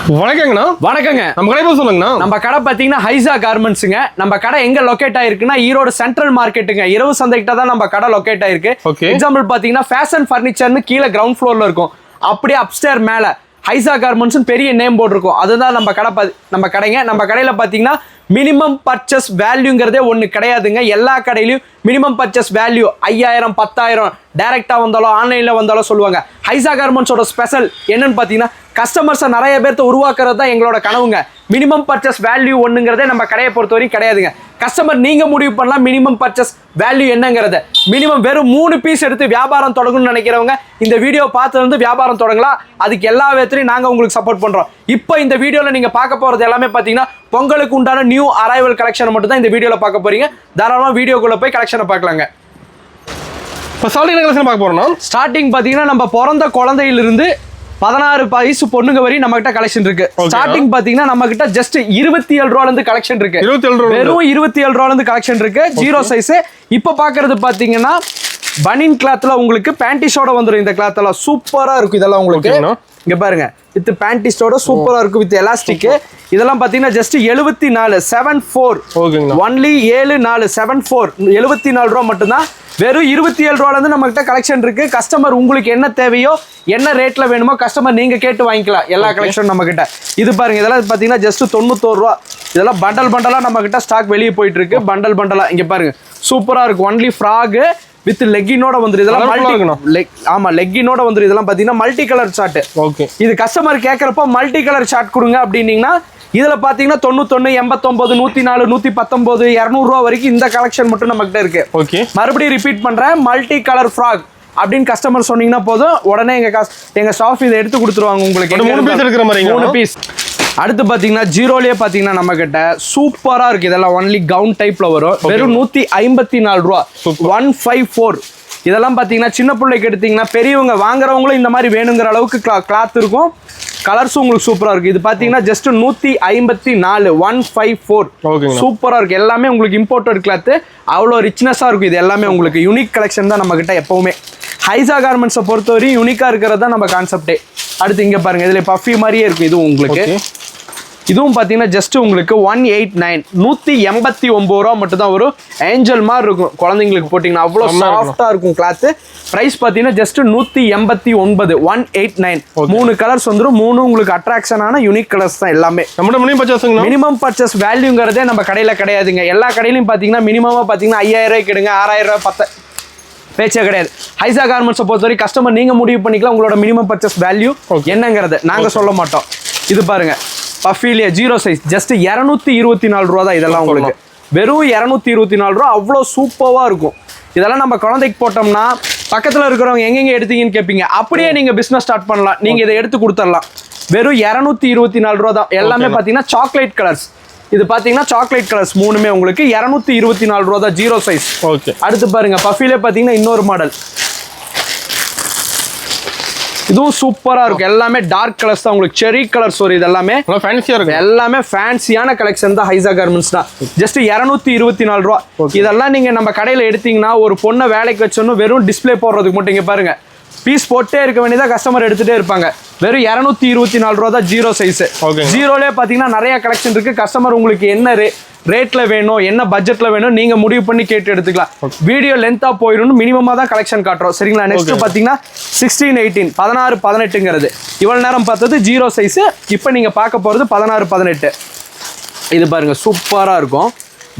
வணக்கங்கண்ணா. வணக்கங்க. நம்ம கடை பேர் சொல்லுங்கண்ணா. நம்ம கடை பார்த்தீங்கன்னா ஹைசா கார்மெண்ட்ஸுங்க. நம்ம கடை எங்க லொகேட் ஆயிருக்குன்னா ஈரோடு சென்ட்ரல் மார்க்கெட்டுங்க. இரவு சந்தைக்கிட்ட தான் நம்ம கடை லொகேட் ஆயிருக்கு. எக்ஸாம்பிள் பார்த்தீங்கன்னா ஃபேஷன் ஃபர்னிச்சர்னு கீழே கிரவுண்ட் ஃப்ளோர்ல இருக்கும். அப்படியே அப்ஸ்டேர் மேல ஹைசா கார்மெண்ட்ஸ் பெரிய நேம் போர்டு இருக்கும். அதுதான் நம்ம கடைங்க. நம்ம கடையில பார்த்தீங்கன்னா மினிமம் பர்ச்சேஸ் வேல்யூங்கிறதே ஒன்று கிடையாதுங்க. எல்லா கடையிலையும் மினிமம் பர்ச்சேஸ் வேல்யூ 5000 10,000 டைரக்டா வந்தாலும் ஆன்லைன்ல வந்தாலும் சொல்லுவாங்க. ஹைசா கார்மெண்ட்ஸோட ஸ்பெஷல் என்னன்னு பார்த்தீங்கன்னா கஸ்டமர்ஸை நிறைய பேர்த்த உருவாக்குறது தான் எங்களோட கனவுங்க. மினிமம் பர்ச்சேஸ் வேல்யூ ஒன்றுங்கிறதே நம்ம கடையை பொறுத்தவரைக்கும் கிடையாதுங்க. கஸ்டமர் நீங்க முடிவு பண்ணலாம் மினிமம் பர்ச்சேஸ் வேல்யூ என்னங்கிறத. மினிமம் வெறும் 3 பீஸ் எடுத்து வியாபாரம் தொடங்கணும்னு நினைக்கிறவங்க இந்த வீடியோ பார்த்து வியாபாரம் தொடங்கலாம். அதுக்கு எல்லா விதத்திலையும் நாங்கள் உங்களுக்கு சப்போர்ட் பண்றோம். இப்போ இந்த வீடியோவில் நீங்க பார்க்க போறது எல்லாமே பார்த்தீங்கன்னா பொங்கலுக்கு உண்டான நியூ அரைவல் கலெக்ஷன் மட்டும் தான் இந்த வீடியோவில் பார்க்க போறீங்க. தாராளமாக வீடியோக்குள்ள போய் கலெக்ஷனை பார்க்கலாங்க. இப்போ ஸ்டார்டிங் கலெக்ஷன் பார்க்க போறோம்னா ஸ்டார்டிங் பார்த்தீங்கன்னா நம்ம பிறந்த குழந்தையிலிருந்து 16 வயசு பொண்ணுங்க வரை நம்ம கிட்ட கலெக்ஷன் இருக்கு. ஸ்டார்டிங் பாத்தீங்கன்னா நம்ம கிட்ட ஜஸ்ட் 27 ரூபாயில இருந்து கலெக்ஷன் இருக்கு. வெறும் 27 ரூபாயில இருந்து கலெக்ஷன் இருக்கு. Zero size. இப்ப பாக்குறது பாத்தீங்கன்னா பனின் கிளாத்ல உங்களுக்கு பேண்டிஸோட வந்துரும். இந்த கிளாத் எல்லாம் சூப்பரா இருக்கும். இதெல்லாம் உங்களுக்கு இங்க பாருங்க வித் பேண்டிஸோட சூப்பரா இருக்கும் வித் எலாஸ்டிக். இதெல்லாம் பாத்தீங்கன்னா ஜஸ்ட் 74 74 ஒன்லி 74 74 74 ரூபா மட்டும்தான். வெறும் 27 ரூபாயில இருந்து நம்ம கிட்ட கலெக்ஷன் இருக்கு. கஸ்டமர் உங்களுக்கு என்ன தேவையோ என்ன ரேட்ல வேணுமோ கஸ்டமர் நீங்க கேட்டு வாங்கிக்கலாம். எல்லா கலெக்ஷன் நம்ம கிட்ட. இது பாருங்க இதெல்லாம் பாத்தீங்கன்னா ஜஸ்ட் 91 ரூபா. இதெல்லாம் பண்டலா நம்ம கிட்ட ஸ்டாக் வெளியே போயிட்டு இருக்கு. பண்டலா இங்க பாருங்க சூப்பரா இருக்கும். ஒன்லி ஃப்ராக் வித் லெக்கினோட வந்துரும். இதெல்லாம் லெக்கினோட வந்துரும். இதெல்லாம் பாத்தீங்கன்னா மல்டி கலர் ஷார்ட். இது கஸ்டமர் கேட்கறப்போ மல்டி கலர் ஷார்ட் கொடுங்க அப்படின்னீங்கன்னா இதுல பாத்தீங்கன்னா 91 89 104 119 200 ரூபா வரைக்கும் இந்த கலெக்ஷன் மட்டும் நம்ம கிட்ட இருக்கு. மறுபடியும் ரிப்பீட் பண்றேன், மல்டி கலர் ஃப்ராக் அப்படின்னு கஸ்டமர் சொன்னீங்கன்னா போதும், உடனே எங்க ஸ்டாஃப் இதை எடுத்து கொடுத்துருவாங்க உங்களுக்கு. 3 பீஸ் எடுக்கிற மாதிரி 3 பீஸ். அடுத்து பாத்தீங்கன்னா ஜீரோலயே பாத்தீங்கன்னா நம்ம கிட்ட சூப்பரா இருக்கு. இதெல்லாம் ஒன்லி கவுன் டைப்ல வரும். வெறும் 154 ரூபா 154. இதெல்லாம் பாத்தீங்கன்னா சின்ன பிள்ளைக்கு எடுத்தீங்கன்னா பெரியவங்க வாங்குறவங்களும் இந்த மாதிரி வேணுங்கிற அளவுக்கு கிளாத் இருக்கும். கலர்ஸும் உங்களுக்கு சூப்பரா இருக்கு. இது பாத்தீங்கன்னா ஜஸ்ட் 154 154 சூப்பரா இருக்கு. எல்லாமே உங்களுக்கு இம்போர்ட்டட் கிளாத். அவ்வளோ ரிச்னஸா இருக்கும். இது எல்லாமே உங்களுக்கு யூனிக் கலெக்ஷன் தான் நம்ம கிட்ட எப்பவுமே. ஹைசா கார்மெண்ட்ஸை பொறுத்தவரையும் யூனிக்கா இருக்கிறது தான் நம்ம கான்செப்டே. அடுத்து இங்க பாருங்க இதுல பஃபி மாதிரியே இருக்கு. இதுவும் உங்களுக்கு இதுவும் பாத்தீங்கன்னா ஜஸ்ட் உங்களுக்கு 189 189 ரூபா மட்டும் தான் வரும். ஏஞ்சல் மாதிரி இருக்கும். குழந்தைங்களுக்கு போட்டீங்கன்னா அவ்வளோ சாஃப்டா இருக்கும் கிளாத். பிரைஸ் பாத்தீங்கன்னா ஜஸ்ட் 189 189. 3 கலர்ஸ் வந்துடும். 3 உங்களுக்கு அட்ராக்ஷனான யூனிக் கலர்ஸ் தான் எல்லாமே. மினிமம் பர்ச்சேஸ் வேல்யூங்கிறதே நம்ம கடையில கிடையாதுங்க. எல்லா கடையிலையும் பாத்தீங்கன்னா மினிமமா பாத்தீங்கன்னா 5000 ரூபாய்க்கு எடுங்க 6000 ரூபாய் 10 பேச்சே கிடையாது. ஹைசா கார்மெண்ட்ஸை பொறுத்தவரை கஸ்டமர் நீங்க முடிவு பண்ணிக்கலாம் உங்களோட மினிமம் பர்ச்சேஸ் வேல்யூ என்னங்கிறத. நாங்க சொல்ல மாட்டோம். இது பாருங்க பஃபிலியா ஜீரோ சைஸ் ஜஸ்ட் 224 ரூபா தான். இதெல்லாம் உங்களுக்கு வெறும் 224 ரூபா. அவ்வளோ சூப்பராக இருக்கும். இதெல்லாம் நம்ம குழந்தைக்கு போட்டோம்னா பக்கத்தில் இருக்கிறவங்க எங்கெங்க எடுத்தீங்கன்னு கேட்பீங்க. அப்படியே நீங்க பிசினஸ் ஸ்டார்ட் பண்ணலாம். நீங்க இதை எடுத்து கொடுத்துடலாம். வெறும் 224 ரூபா தான். எல்லாமே பார்த்தீங்கன்னா சாக்லேட் கலர்ஸ். இது பாத்தீங்கன்னா சாக்லேட் கலர்ஸ் 3மே உங்களுக்கு 224 ரூபா தான். Zero size. அடுத்து பாருங்க பஃபிலே பாத்தீங்கன்னா இன்னொரு மாடல். இதுவும் சூப்பரா இருக்கும். எல்லாமே டார்க் கலர்ஸ் தான் உங்களுக்கு. செரி கலர்ஸ் வரும். இது எல்லாமே ஃபேன்சியா இருக்கும். எல்லாமே ஃபேன்சியான கலெக்ஷன் தான் ஹைசா கார்மெண்ட்ஸ் தான். ஜஸ்ட் 224 ரூபா. இதெல்லாம் நீங்க நம்ம கடையில எடுத்தீங்கன்னா ஒரு பொண்ணை வேலைக்கு வச்சோன்னு வெறும் டிஸ்பிளே போடுறதுக்கு மட்டும் இங்க பாருங்க பீஸ் போட்டே இருக்க வேண்டியதா கஸ்டமர் எடுத்துட்டே இருப்பாங்க. வெறும் 224 ரூபா தான். Zero size. ஜீரோலே பாத்தீங்கன்னா நிறைய கலெக்ஷன் இருக்கு. கஸ்டமர் உங்களுக்கு என்ன ரேட்ல வேணும் என்ன பட்ஜெட்ல வேணும் நீங்க முடிவு பண்ணி கேட்டு எடுத்துக்கலாம். வீடியோ லென்த்தா போயிடும். மினிமமா தான் கலெக்ஷன் காட்டுறோம். சரிங்களா. நெக்ஸ்ட் பாத்தீங்கன்னா 16 18 16 18ங்கிறது இவ்வளவு நேரம் பார்த்தது ஜீரோ சைஸ். இப்போ நீங்க பார்க்க போறது 16 18. இது பாருங்க சூப்பரா இருக்கும்.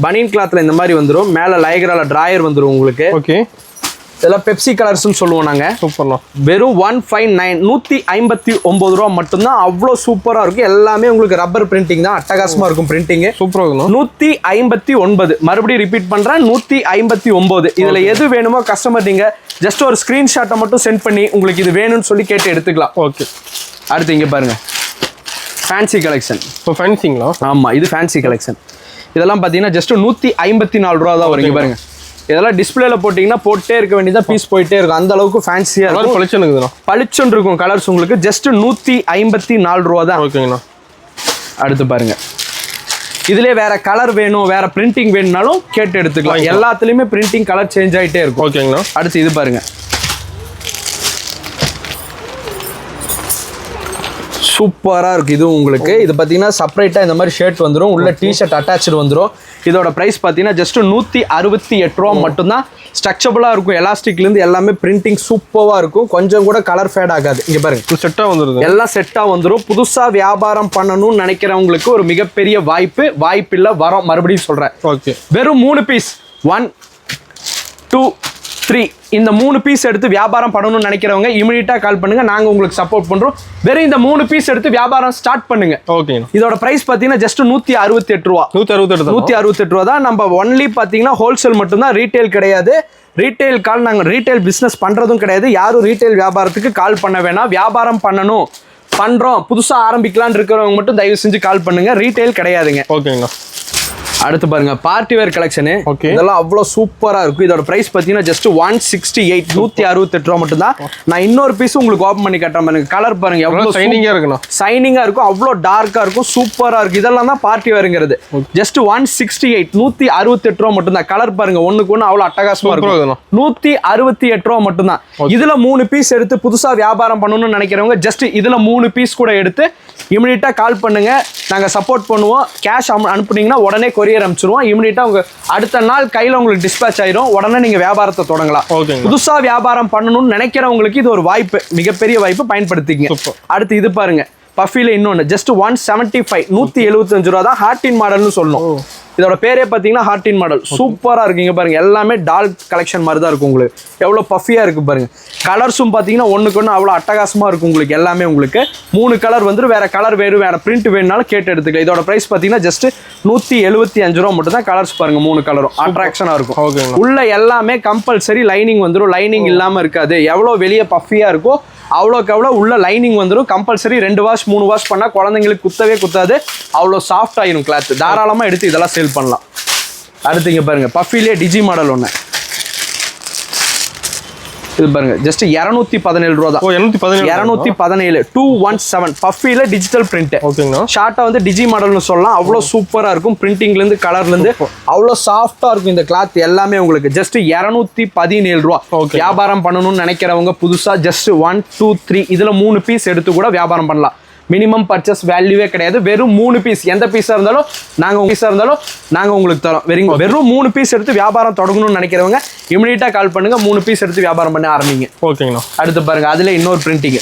பனியன் கிளாத்ல இந்த மாதிரி வந்துடும். மேல லைக்ரால டிராயர் வந்துடும் உங்களுக்கு. இதெல்லாம் பெப்சி கலர்ஸ்னு சொல்லுவோம் நாங்க. வெறும் 159 159 ரூபா மட்டும்தான். அவ்வளோ சூப்பரா இருக்கும். எல்லாமே உங்களுக்கு ரப்பர் பிரிண்டிங் தான். அட்டகாசமா இருக்கும் பிரிண்டிங். சூப்பரா இருக்கும். 159. மறுபடியும் ரிப்பீட் பண்றேன் 159. இதுல எது வேணுமோ கஸ்டமர் நீங்க ஜஸ்ட் ஒரு ஸ்கிரீன்ஷாட்டை மட்டும் சென்ட் பண்ணி உங்களுக்கு இது வேணும்னு சொல்லி கேட்டு எடுத்துக்கலாம். அடுத்து இங்க பாருங்க ஃபேன்சி கலெக்ஷன். ஃபேன்சிங்களா? ஆமா இது ஃபேன்சி கலெக்ஷன். இதெல்லாம் பாத்தீங்கன்னா ஜஸ்ட் 154 ரூபா தான் வரும். இங்க பாருங்க இதெல்லாம் டிஸ்பிளேல போட்டீங்கன்னா போட்டே இருக்க வேண்டியதா பீஸ் போயிட்டே இருக்கும். அந்த அளவுக்கு ஃபேன்சியா இருக்கும். பளிச்சுன்னு இருக்கும் கலர்ஸ் உங்களுக்கு. ஜஸ்ட் 154 ரூபா தான். அடுத்து பாருங்க இதுலயே வேற கலர் வேணும் வேற பிரிண்டிங் வேணும்னாலும் கேட்டு எடுத்துக்கலாம். எல்லாத்துலயுமே பிரிண்டிங் கலர் சேஞ்ச் ஆயிட்டே இருக்கும். அடுத்து இது பாருங்க சூப்பரா இருக்கு இது உங்களுக்கு. இது பாத்தீங்கன்னா செப்பரேட்டா இந்த மாதிரி ஷர்ட் வந்துரும், உள்ள டி-ஷர்ட் அட்டாச்டு வந்துரும். இதோட பிரைஸ் பாத்தீங்கன்னா ஜஸ்ட் 168 ரூபா மட்டும்தான். ஸ்ட்ரக்சரபிளா இருக்கும், எலாஸ்டிக்ல இருந்து எல்லாமே பிரிண்டிங் சூப்பரா இருக்கும், கொஞ்சம் கூட கலர் ஃபேட் ஆகாது. இங்க பாருங்க செட்டா வந்துருது, எல்லாம் செட்டா வந்துரும். புதுசா வியாபாரம் பண்ணணும்னு நினைக்கிறவங்களுக்கு ஒரு மிகப்பெரிய வாய்ப்பு இல்ல வரோம், மறுபடியும் சொல்றேன். ஓகே, வெறும் 3 பீஸ் 1 2 3 இந்த 3 பீஸ் எடுத்து வியாபாரம் பண்ணணும்னு நினைக்கிறவங்க இமிடியேட்டா கால் பண்ணுங்க, நாங்க உங்களுக்கு சப்போர்ட் பண்றோம். வெறும் இந்த 3 பீஸ் எடுத்து வியாபாரம் ஸ்டார்ட் பண்ணுங்க. ஓகே, இதோட பிரைஸ் பாத்தீங்கன்னா ஜஸ்ட் 168 ரூபா. 168 ரூபா தான். நம்ம ஒன்லி பாத்தீங்கன்னா ஹோல்சேல் மட்டும் தான், ரீட்டைல் கிடையாது. ரீட்டைல் கால் நாங்கள் ரீட்டைல் பிஸ்னஸ் பண்ணுறதும் கிடையாது. யாரும் ரீட்டைல் வியாபாரத்துக்கு கால் பண்ண வேணாம். வியாபாரம் பண்ணுறோம் புதுசாக ஆரம்பிக்கலான்னு இருக்கிறவங்க மட்டும் தயவு செஞ்சு கால் பண்ணுங்க, ரீட்டைல் கிடையாதுங்க. ஓகேங்களா. அடுத்து பாருங்க பார்ட்டி வேர் கலெக்ஷனு. ஓகே, இதெல்லாம் அவ்வளோ சூப்பரா இருக்கும். இதோட பிரைஸ் பார்த்தீங்கன்னா ஜஸ்ட் 168 168 ரூபா மட்டும் தான். நான் இன்னொரு பீஸ் உங்களுக்கு ஓப்பன் பண்ணி கட்டுறேன் பாருங்க. கலர் பாருங்க எவ்வளோ ஷைனிங்கா இருக்குண்ணா, ஷைனிங்கா இருக்கும், அவ்வளோ டார்க்கா இருக்கும், சூப்பரா இருக்கு. இதெல்லாம் தான் பார்ட்டி வேருங்கிறது. ஜஸ்ட் 168 168 ரூபா மட்டும் தான். கலர் பாருங்க ஒண்ணுக்கு ஒன்று அவ்வளோ அட்டகாசமா இருக்கும். 168 ரூபா மட்டும் தான். இதுல 3 பீஸ் எடுத்து புதுசா வியாபாரம் பண்ணணும்னு நினைக்கிறவங்க ஜஸ்ட் இதுல 3 பீஸ் கூட எடுத்து இமிடியேட்டா கால் பண்ணுங்க, நாங்க சப்போர்ட் பண்ணுவோம். கேஷ் அனுப்புனீங்கன்னா உடனே கொரியர் அனுப்பிச்சிருவோம். இமிடியேட்டா உங்க அடுத்த நாள் கையில உங்களுக்கு டிஸ்பேச் ஆயிரும், உடனே நீங்க வியாபாரத்தை தொடங்கலாம். புதுசா வியாபாரம் பண்ணணும்னு நினைக்கிறவங்களுக்கு இது ஒரு வாய்ப்பு, மிகப்பெரிய வாய்ப்பு, பயன்படுத்திக்கங்க. அடுத்து இது பாருங்க பஃபில இன்னொன்னு ஜஸ்ட் 175 175 ரூபா தான். ஹார்டின் மாடல்னு சொல்லணும். இதோட பேரே பார்த்தீங்கன்னா ஹார்டின் மாடல். சூப்பரா இருக்குங்க பாருங்க, எல்லாமே டால் கலெக்ஷன் மாதிரி தான் இருக்கும். உங்களுக்கு எவ்வளோ பஃபியா இருக்கு பாருங்க. கலர்ஸும் பார்த்தீங்கன்னா ஒண்ணுக்கு ஒன்று அவ்வளோ அட்டகாசமா இருக்கும். உங்களுக்கு எல்லாமே உங்களுக்கு 3 கலர் வந்து வேற கலர் வேற பிரிண்ட் வேணுனாலும் கேட்டு எடுத்துக்கலாம். இதோட பிரைஸ் பார்த்தீங்கன்னா ஜஸ்ட் 175 ரூபா மட்டும் தான். கலர்ஸ் பாருங்க 3 கலரும் அட்ராக்ஷனா இருக்கும். உள்ள எல்லாமே கம்பல்சரி லைனிங் வந்துடும், லைனிங் இல்லாம இருக்காது. எவ்வளோ வெளியே பஃபியா இருக்கோ அவ்வளோக்கு அவ்வளோ உள்ள லைனிங் வந்துடும். கம்பல்சரி 2 வாஷ் 3 வாஷ் பண்ணால் குழந்தைங்களுக்கு குத்தாது. அவ்வளோ சாஃப்ட் ஆயிரும் கிளாத். தாராளமாக எடுத்து இதெல்லாம் சேல் பண்ணலாம். அடுத்து இங்கே பாருங்க பஃபிலே டிஜி மாடல் ஒன்று. இது பாருங்க ஜஸ்ட் 217 ரூபா தான். 217 217 பஃபில டிஜிட்டல் பிரிண்ட். ஓகேங்களா. ஷார்ட்டா வந்து டிஜி மாடல்னு சொல்லலாம். அவ்வளோ சூப்பரா இருக்கும். பிரிண்டிங்ல இருந்து கலர்ல இருந்து அவ்வளோ சாஃப்டா இருக்கும் இந்த கிளாத் எல்லாமே உங்களுக்கு. ஜஸ்ட் 217 ரூபா. வியாபாரம் பண்ணணும்னு நினைக்கிறவங்க புதுசா ஜஸ்ட் 1 2 3 இதுல 3 பீஸ் எடுத்து கூட வியாபாரம் பண்ணலாம். மினிமம் பர்ச்சேஸ் வேல்யூவே கிடையாது. வெறும் 3 பீஸ், எந்த பீஸா இருந்தாலும் நாங்க உங்களுக்கு தரோம். வெறும் 3 பீஸ் எடுத்து வியாபாரம் தொடங்கணும்னு நினைக்கிறவங்க இமிடியேட்டா கால் பண்ணுங்க, 3 பீஸ் எடுத்து வியாபாரம் பண்ண ஆரம்பிங்க. ஓகேங்களா. அடுத்து பாருங்க அதுல இன்னொரு பிரிண்டிங்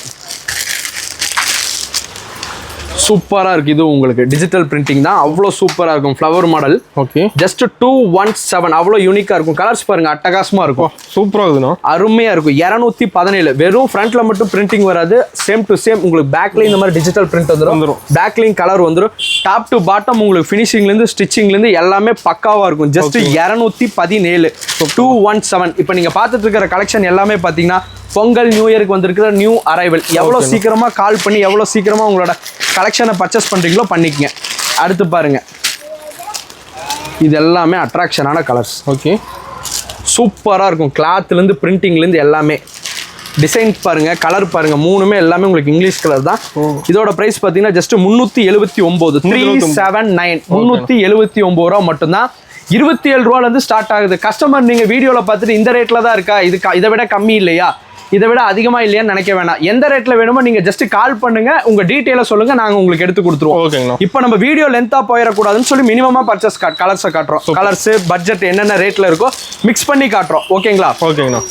சூப்பரா இருக்கு. இது உங்களுக்கு டிஜிட்டல் பிரிண்டிங் தான், அவ்வளோ சூப்பரா இருக்கும். Flower model. ஓகே, ஜஸ்ட் 217 அவ்வளோ யூனிக்கா இருக்கும். கலர்ஸ் பாருங்க அட்டகாசமா இருக்கும், சூப்பரா இருக்குண்ணா, அருமையா இருக்கும். 217 வெறும் ஃப்ரண்ட்ல மட்டும் பிரிண்டிங் வராது, சேம் டு சேம் உங்களுக்கு பேக்லயும் இந்த மாதிரி டிஜிட்டல் பிரிண்ட் வந்துடும். பேக்லயும் கலர் வந்துடும். டாப் டு பாட்டம் உங்களுக்கு ஃபினிஷிங்ல இருந்து ஸ்டிச்சிங்ல இருந்து எல்லாமே பக்காவா இருக்கும். ஜஸ்ட் 217 217. இப்போ நீங்க பார்த்துட்டு இருக்கிற கலெக்ஷன் எல்லாமே பாத்தீங்கன்னா பொங்கல் நியூ இயருக்கு வந்திருக்கிற நியூ அரைவல். எவ்வளோ சீக்கிரமா கால் பண்ணி எவ்வளோ சீக்கிரமா உங்களோட கலெக்ஷனை பர்ச்சேஸ் பண்றீங்களோ பண்ணிக்கங்க. அடுத்து பாருங்க இது எல்லாமே அட்ராக்ஷனான கலர்ஸ். ஓகே, சூப்பரா இருக்கும். கிளாத்ல இருந்து பிரிண்டிங்ல இருந்து எல்லாமே டிசைன் பாருங்க, கலர் பாருங்க, மூணுமே எல்லாமே உங்களுக்கு இங்கிலீஷ் கலர் தான். இதோட பிரைஸ் பாத்தீங்கன்னா ஜஸ்ட் 379 379 379 ரூபா மட்டும்தான். 27 ரூபால இருந்து ஸ்டார்ட் ஆகுது. கஸ்டமர் நீங்க வீடியோல பார்த்துட்டு இந்த ரேட்ல தான் இருக்கா, இது இதை விட கம்மி இல்லையா, இதை விட அதிகமா இல்லையான்னு நினைக்க வேணாம். எந்த ரேட்ல வேணுமோ நீங்க ஜஸ்ட் கால் பண்ணுங்க, உங்க டீடைல சொல்லுங்க, நாங்க உங்களுக்கு எடுத்து கொடுத்துருவோம். இப்போ நம்ம வீடியோ லென்த்தா போயிடக்கூடாதுன்னு சொல்லி மினிமமா பர்ச்சேஸ் கலர்ஸை காட்டுறோம். கலர்ஸ் பட்ஜெட் என்னென்ன ரேட்ல இருக்கோ மிக்ஸ் பண்ணி காட்டுறோம். ஓகேங்களா. ஓகேங்கண்ணா.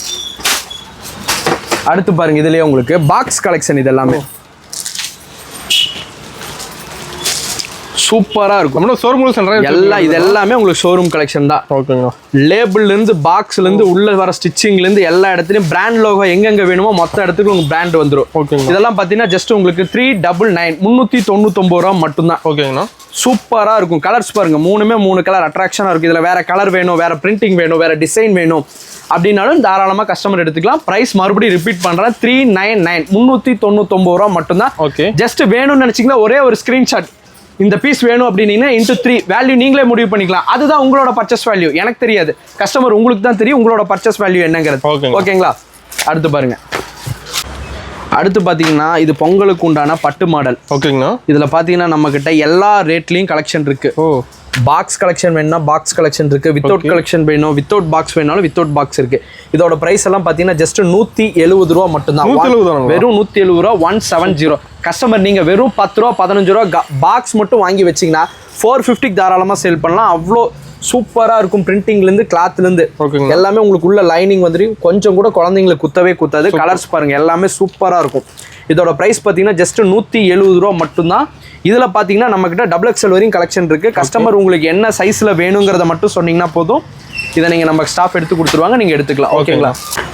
அடுத்து பாருங்க இதுலயே உங்களுக்கு பாக்ஸ் கலெக்ஷன். இது எல்லாமே சூப்பரா இருக்கும். இது எல்லாமே உங்களுக்கு ஷோரூம் கலெக்ஷன் தான். ஓகேங்களா. லேபிள்ல இருந்து பாக்ஸ்ல இருந்து உள்ள வர ஸ்டிச்சிங்ல இருந்து எல்லா இடத்துலயும் பிராண்ட் லோகோ எங்கெங்க வேணுமோ மொத்த இடத்துக்கு உங்களுக்கு பிராண்ட் வந்துடும். இதெல்லாம் பாத்தீங்கன்னா ஜஸ்ட் உங்களுக்கு 399 399 ரூபா மட்டும்தான். ஓகேங்கண்ணா. சூப்பரா இருக்கும். கலர்ஸ் பாருங்க, மூணுமே 3 கலர் அட்ராக்ஷனா இருக்கு. இதுல வேற கலர் வேணும், வேற பிரிண்டிங் வேணும், வேற டிசைன் வேணும் அப்படின்னாலும் தாராளமா கஸ்டமர் எடுத்துக்கலாம். பிரைஸ் மறுபடியும் ரிப்பீட் பண்றேன், 399 399 ரூபா மட்டும்தான். ஓகே, ஜஸ்ட் வேணும்னு நினைச்சீங்கன்னா ஒரே ஒரு ஸ்கிரீன்ஷாட் இந்த பீஸ் வேணும் அப்படின்னீங்கன்னா இன்டு 3 வேல்யூ நீங்களே முடிவு பண்ணிக்கலாம். அதுதான் உங்களோட பர்ச்சேஸ் வேல்யூ. எனக்கு தெரியாது, கஸ்டமர் உங்களுக்கு தான் தெரியும் உங்களோட பர்ச்சேஸ் வேல்யூ என்னங்கிறது. ஓகேங்களா. அடுத்து பாருங்க, அடுத்து பாத்தீங்கன்னா இது பொங்கலுக்கு உண்டான பட்டு மாடல். ஓகேங்கண்ணா. இதுல பாத்தீங்கன்னா நம்ம கிட்ட எல்லா ரேட்லயும் கலெக்ஷன் இருக்கு. பாக்ஸ் கலெக்ஷன் வேணும்னா பாக்ஸ் கலெக்ஷன் இருக்கு, வித்தவுட் கலெக்ஷன் வேணும், வித்தவுட் பாக்ஸ் வேணாலும் வித்தவுட் பாக்ஸ் இருக்கு. இதோட பிரைஸ் எல்லாம் பாத்தீங்கன்னா ஜஸ்ட் 170 ரூபா மட்டும்தான். வெறும் 170 ரூபா 170. கஸ்டமர் நீங்க வெறும் 10 ரூபா 15 ரூபா பாக்ஸ் மட்டும் வாங்கி வச்சீங்கன்னா 450 தாராளமா சேல் பண்ணலாம். அவ்வளோ சூப்பரா இருக்கும். பிரிண்டிங்ல இருந்து கிளாத்ல இருந்து எல்லாமே உங்களுக்கு உள்ள லைனிங் வந்துட்டு கொஞ்சம் கூட குழந்தைங்களுக்கு குத்தவே குத்தாது. கலர்ஸ் பாருங்க எல்லாமே சூப்பரா இருக்கும். இதோட பிரைஸ் பாத்தீங்கன்னா ஜஸ்ட் 170 ரூபா மட்டும்தான். இதுல பாத்தீங்கன்னா நம்ம கிட்ட டபுள் எக்ஸ்எல் வரையும் கலெக்ஷன் இருக்கு. கஸ்டமர் உங்களுக்கு என்ன சைஸ்ல வேணுங்கிறத மட்டும் சொன்னீங்கன்னா போதும், இதை நீங்க நம்ம ஸ்டாஃப் எடுத்து கொடுத்துருவாங்க, நீங்க எடுத்துக்கலாம். ஓகேங்களா?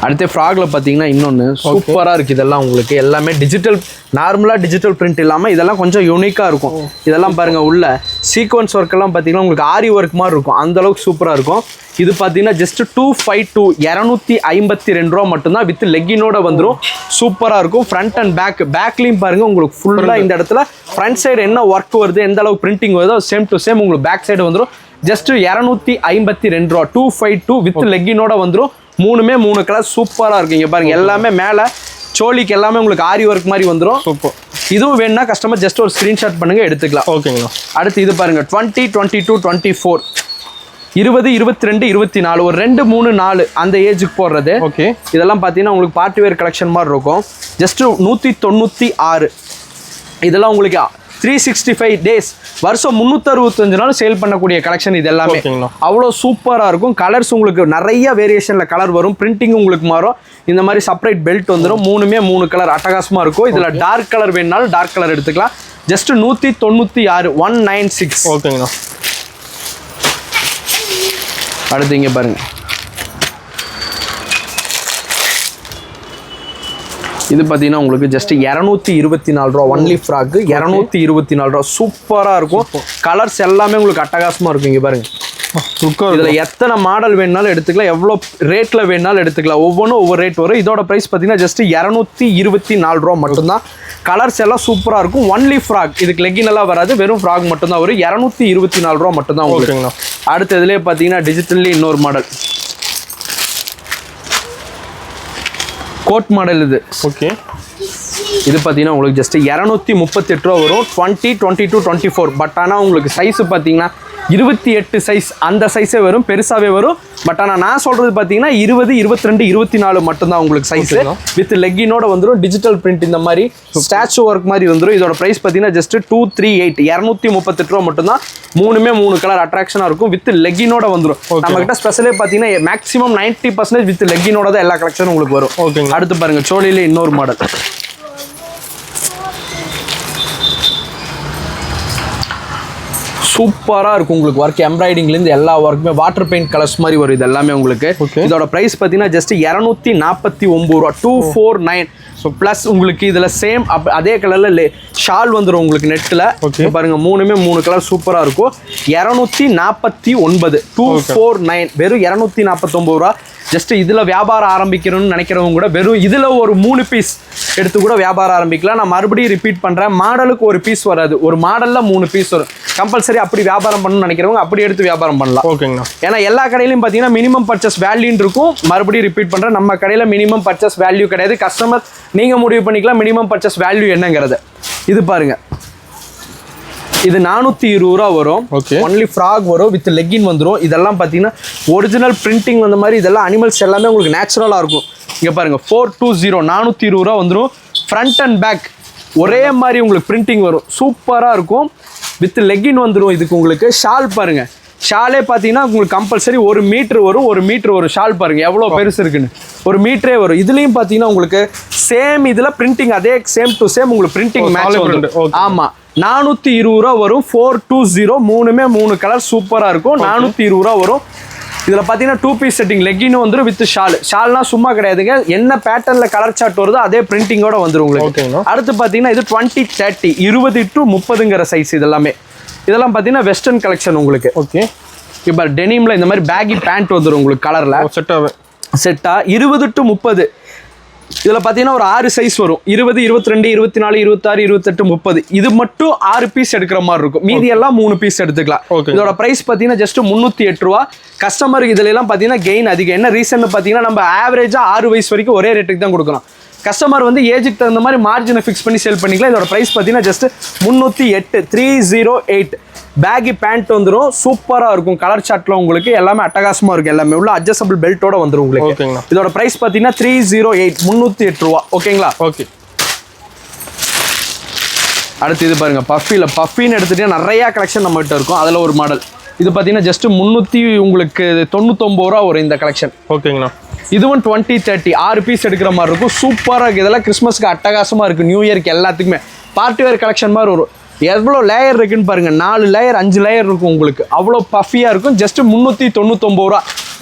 அடுத்து ஃப்ராக்ல பாத்தீங்கன்னா இன்னொன்னு சூப்பரா இருக்கு. இதெல்லாம் உங்களுக்கு எல்லாமே டிஜிட்டல், நார்மலா டிஜிட்டல் பிரிண்ட் இல்லாம இதெல்லாம் கொஞ்சம் யூனிக்கா இருக்கும். இதெல்லாம் பாருங்க உள்ள சீக்வன்ஸ் ஒர்க் எல்லாம் பாத்தீங்கன்னா உங்களுக்கு ஆரி ஒர்க் மாதிரி இருக்கும். அந்த அளவுக்கு சூப்பரா இருக்கும். இது பாத்தீங்கன்னா ஜஸ்ட் 252 252 ரூபா மட்டும்தான். வித் லெக்கினோட வந்துடும். சூப்பரா இருக்கும். ஃப்ரண்ட் அண்ட் பேக்லயும் பாருங்க உங்களுக்கு ஃபுல்லா இந்த இடத்துல ஃப்ரண்ட் சைடு என்ன ஒர்க் வருது, எந்த அளவுக்கு பிரிண்டிங் வருதோ சேம் டு சேம் உங்களுக்கு பேக் சைடு வந்துடும். ஜஸ்ட் 252 ரூபா 252 வித் லெக்கினோட வந்துடும். மூணுமே 3 கலர் சூப்பரா இருக்கு. இங்க பாருங்க எல்லாமே மேல சோலிக்கு எல்லாமே உங்களுக்கு ஆரி ஒர்க் மாதிரி வந்துடும். சூப்பர். இதுவும் வேணும்னா கஸ்டமர் ஜஸ்ட் ஒரு ஸ்கிரீன்ஷாட் பண்ணுங்க, எடுத்துக்கலாம். ஓகேங்களா? அடுத்து இது பாருங்க 20 22 24 20 22 24 ஒரு 2 3 4 அந்த ஏஜுக்கு போடுறது. ஓகே. இதெல்லாம் பார்த்தீங்கன்னா உங்களுக்கு பார்ட்டி வேர் கலெக்ஷன் மாதிரி இருக்கும். ஜஸ்ட் 196. இதெல்லாம் உங்களுக்கு 365 டேஸ் வருஷம் 365 நாள் சேல் பண்ணக்கூடிய கலெக்ஷன். இது எல்லாமே அவ்வளோ சூப்பராக இருக்கும். கலர்ஸ் உங்களுக்கு நிறைய வேரியேஷனில் கலர் வரும். பிரிண்டிங் உங்களுக்கு மாறும். இந்த மாதிரி செப்பரேட் பெல்ட் வந்துடும். மூணுமே 3 கலர் அட்டகாசமாக இருக்கும். இதில் டார்க் கலர் வேணுனாலும் டார்க் கலர் எடுத்துக்கலாம். ஜஸ்ட் 196 196. ஓகேங்களா? அடுத்து இங்கே பாருங்க, இது பார்த்தீங்கன்னா உங்களுக்கு ஜஸ்ட் 224 ரூபா ஒன்லி ஃப்ராக்கு. 224 ரூபா சூப்பராக இருக்கும். கலர்ஸ் எல்லாமே உங்களுக்கு அட்டகாசமாக இருக்கும். இங்கே பாருங்க இதுல எத்தனை மாடல் வேணாலும் எடுத்துக்கலாம், எவ்வளோ ரேட்ல வேணாலும் எடுத்துக்கலாம். ஒவ்வொன்றும் ஒவ்வொரு ரேட் வரும். இதோட பிரைஸ் பார்த்தீங்கன்னா ஜஸ்ட் 224 ரூபா மட்டும்தான். கலர்ஸ் எல்லாம் சூப்பரா இருக்கும். ஒன்லி ஃப்ராக், இதுக்கு லெக்கின் எல்லாம் வராது, வெறும் ஃப்ராக் மட்டும்தான் வரும். 224 ரூபா மட்டும்தான் உங்களுக்கு. அடுத்து இதுலேயே பார்த்தீங்கன்னா டிஜிட்டல்லி இன்னொரு மாடல் கோட் மாடல் இது. ஓகே. இது பார்த்தீங்கன்னா உங்களுக்கு ஜஸ்ட் 238 ரூபா வரும். 20 22 24. பட் ஆனால் உங்களுக்கு சைஸ் பார்த்தீங்கன்னா 28 சைஸ், அந்த சைஸே வரும், பெருசாகவே வரும். பட் ஆனால் நான் சொல்கிறது பார்த்தீங்கன்னா 20 22 24 மட்டும்தான் உங்களுக்கு சைஸ். வித் லெக்கினோட வந்துடும். டிஜிட்டல் பிரிண்ட் இந்த மாதிரி ஸ்டாச்சு ஒர்க் மாதிரி வந்துடும். இதோட ப்ரைஸ் பார்த்தீங்கன்னா ஜஸ்ட் 238 238 ரூபா மட்டும்தான். மூணுமே 3 கலர் அட்ராக்ஷனாக இருக்கும். வித் லெக்கினோட வந்துடும். நம்ம கிட்ட ஸ்பெஷலே பார்த்தீங்கன்னா மேக்ஸிமம் 90% வித் லெக்கினோட தான் எல்லா கலெக்ஷனும் உங்களுக்கு வரும். ஓகே. அடுத்து பாருங்க சோழியிலே இன்னொரு மாடல் சூப்பராக இருக்கும். உங்களுக்கு ஒர்க் எம்ப்ராய்டிங்லேருந்து எல்லா ஒர்க்குமே வாட்டர் பெயிண்ட் கலர்ஸ் மாதிரி வரும். இது எல்லாமே உங்களுக்கு. இதோட ப்ரைஸ் பார்த்தீங்கன்னா ஜஸ்ட் 249 ரூபா 249. ஸோ ப்ளஸ் உங்களுக்கு இதில் சேம் அதே கலரில் ஷால் வந்துடும் உங்களுக்கு நெட்டில். பாருங்க மூணுமே 3 கலர் சூப்பராக இருக்கும். 249 249 வெறும் 249 ரூபா. ஜஸ்ட் இதில் வியாபாரம் ஆரம்பிக்கணும்னு நினைக்கிறவங்க கூட வெறும் இதில் ஒரு 3 பீஸ் எடுத்து கூட வியாபாரம் ஆரம்பிக்கலாம். நான் மறுபடியும் ரிப்பீட் பண்ணுறேன், மாடலுக்கு ஒரு பீஸ் வராது, ஒரு மாடலில் 3 பீஸ் வரும். கம்பல்சரி அப்படி வியாபாரம் பண்ணணும்னு நினைக்கிறவங்க அப்படி எடுத்து வியாபாரம் பண்ணலாம். ஓகேங்களா? ஏன்னா எல்லா கடையிலையும் பார்த்தீங்கன்னா மினிமம் பர்ச்சேஸ் வேல்யூன்னு இருக்கும். மறுபடியும் ரிப்பீட் பண்ணுறேன், நம்ம கடையில் மினிமம் பர்ச்சேஸ் வேல்யூ கிடையாது. கஸ்டமர் நீங்கள் முடிவு பண்ணிக்கலாம் மினிமம் பர்ச்சேஸ் வேல்யூ என்னங்கிறது. இது பாருங்க, இது 420 ரூபா வரும். ஒன்லி ஃப்ராக் வரும், வித் லெக்கின் வந்துடும். இதெல்லாம் பார்த்தீங்கன்னா ஒரிஜினல் பிரிண்டிங் வந்த மாதிரி இதெல்லாம் அனிமல்ஸ் எல்லாமே உங்களுக்கு நேச்சுரலாக இருக்கும். இங்கே பாருங்க 420 420 ரூபா வந்துடும். ஃப்ரண்ட் அண்ட் பேக் ஒரே மாதிரி உங்களுக்கு பிரிண்டிங் வரும். சூப்பராக இருக்கும். வித் லெக்கின் வந்துடும். இதுக்கு உங்களுக்கு ஷால் பாருங்க, ஷாலே பார்த்தீங்கன்னா உங்களுக்கு கம்பல்சரி 1 மீட்டர் வரும். 1 மீட்டர் ஒரு ஷால் பாருங்க எவ்வளோ பெருசு இருக்குன்னு. 1 மீட்டரே வரும். இதுலேயும் பார்த்தீங்கன்னா உங்களுக்கு சேம் இதில் பிரிண்டிங் அதே சேம் டு சேம் உங்களுக்கு பிரிண்டிங் மேட்ச் வரும். ஆமாம் 420 ரூபா வரும். 420 மூணுமே 3 கலர் சூப்பராக இருக்கும். 420 ரூபா வரும். இதில் பார்த்தீங்கன்னா 2 பீஸ் செட்டிங் லெக்கின்னு வந்துடும் வித் ஷால். ஷால்னா சும்மா கிடையாதுங்க, என்ன பேட்டர்னில் கலர் சார்ட் வருதோ அதே பிரிண்டிங்கோட வந்துடும் உங்களுக்கு. அடுத்து பார்த்தீங்கன்னா இது 20 30 20 to 30ங்கிற சைஸ். இதெல்லாம் பார்த்தீங்கன்னா வெஸ்டர்ன் கலெக்ஷன் உங்களுக்கு. ஓகே. இப்போ டெனிமில் இந்த மாதிரி பேக்கி பேண்ட் வந்துடும் உங்களுக்கு கலரில் செட்டா 20 to 30. இதில் பார்த்தீங்கன்னா ஒரு 6 சைஸ் வரும். 20 22 24 26 28 30. இது மட்டும் 6 பீஸ் எடுக்கிற மாதிரி இருக்கும். மீதி எல்லாம் 3 பீஸ் எடுத்துக்கலாம். இதோட ப்ரைஸ் பார்த்தீங்கன்னா ஜஸ்ட் 308 ரூபா. கஸ்டமருக்கு இதுல எல்லாம் பார்த்தீங்கன்னா கெயின் அதிகம். என்ன ரீசன் பார்த்தீங்கன்னா நம்ம ஆவரேஜாக 6 வயசு வரைக்கும் ஒரே ரேட்டுக்கு தான் கொடுக்கணும். கஸ்டமர் வந்து ஏஜுக்கு தகுந்த மாதிரி மார்ஜினை ஃபிக்ஸ் பண்ணி சேல் பண்ணிக்கலாம். இதோட ப்ரைஸ் பார்த்தீங்கன்னா ஜஸ்ட் 308 308. பேகி பேண்ட் வந்துடும், சூப்பரா இருக்கும். கலர் சார்ட்ல உங்களுக்கு எல்லாமே அட்டகாசமா இருக்கு. எல்லாமே உள்ள அட்ஜஸ்டபிள் பெல்ட்டோட வந்துடும் உங்களுக்கு. ஓகேங்களா. இதோட பிரைஸ் பாத்தீங்கன்னா 308 308 ரூபா. ஓகேங்களா. ஓகே. அடுத்து இது பாருங்க, பஃபின்னு எடுத்துட்டு நிறைய கலெக்ஷன் நம்ம கிட்ட இருக்கும். அதுல ஒரு மாடல் இது பாத்தீங்கன்னா ஜஸ்ட் 399 ரூபா வரும் இந்த கலெக்ஷன். ஓகேங்கண்ணா. இதுவும் 20-30 6 பீஸ் எடுக்கிற மாதிரி இருக்கும். சூப்பராக இருக்குது. இதெல்லாம் கிறிஸ்மஸ்க்கு அட்டகாசமாக இருக்குது. நியூ இயர்க்கு எல்லாத்துக்குமே பார்ட்டி வேர் கலெக்ஷன் மாதிரி வரும். எவ்வளோ லேயர் இருக்குன்னு பாருங்கள், 4 லேயர் 5 லேயர் இருக்கும் உங்களுக்கு. அவ்வளோ பஃபியாக இருக்கும். ஜஸ்ட் 399 ரூபா.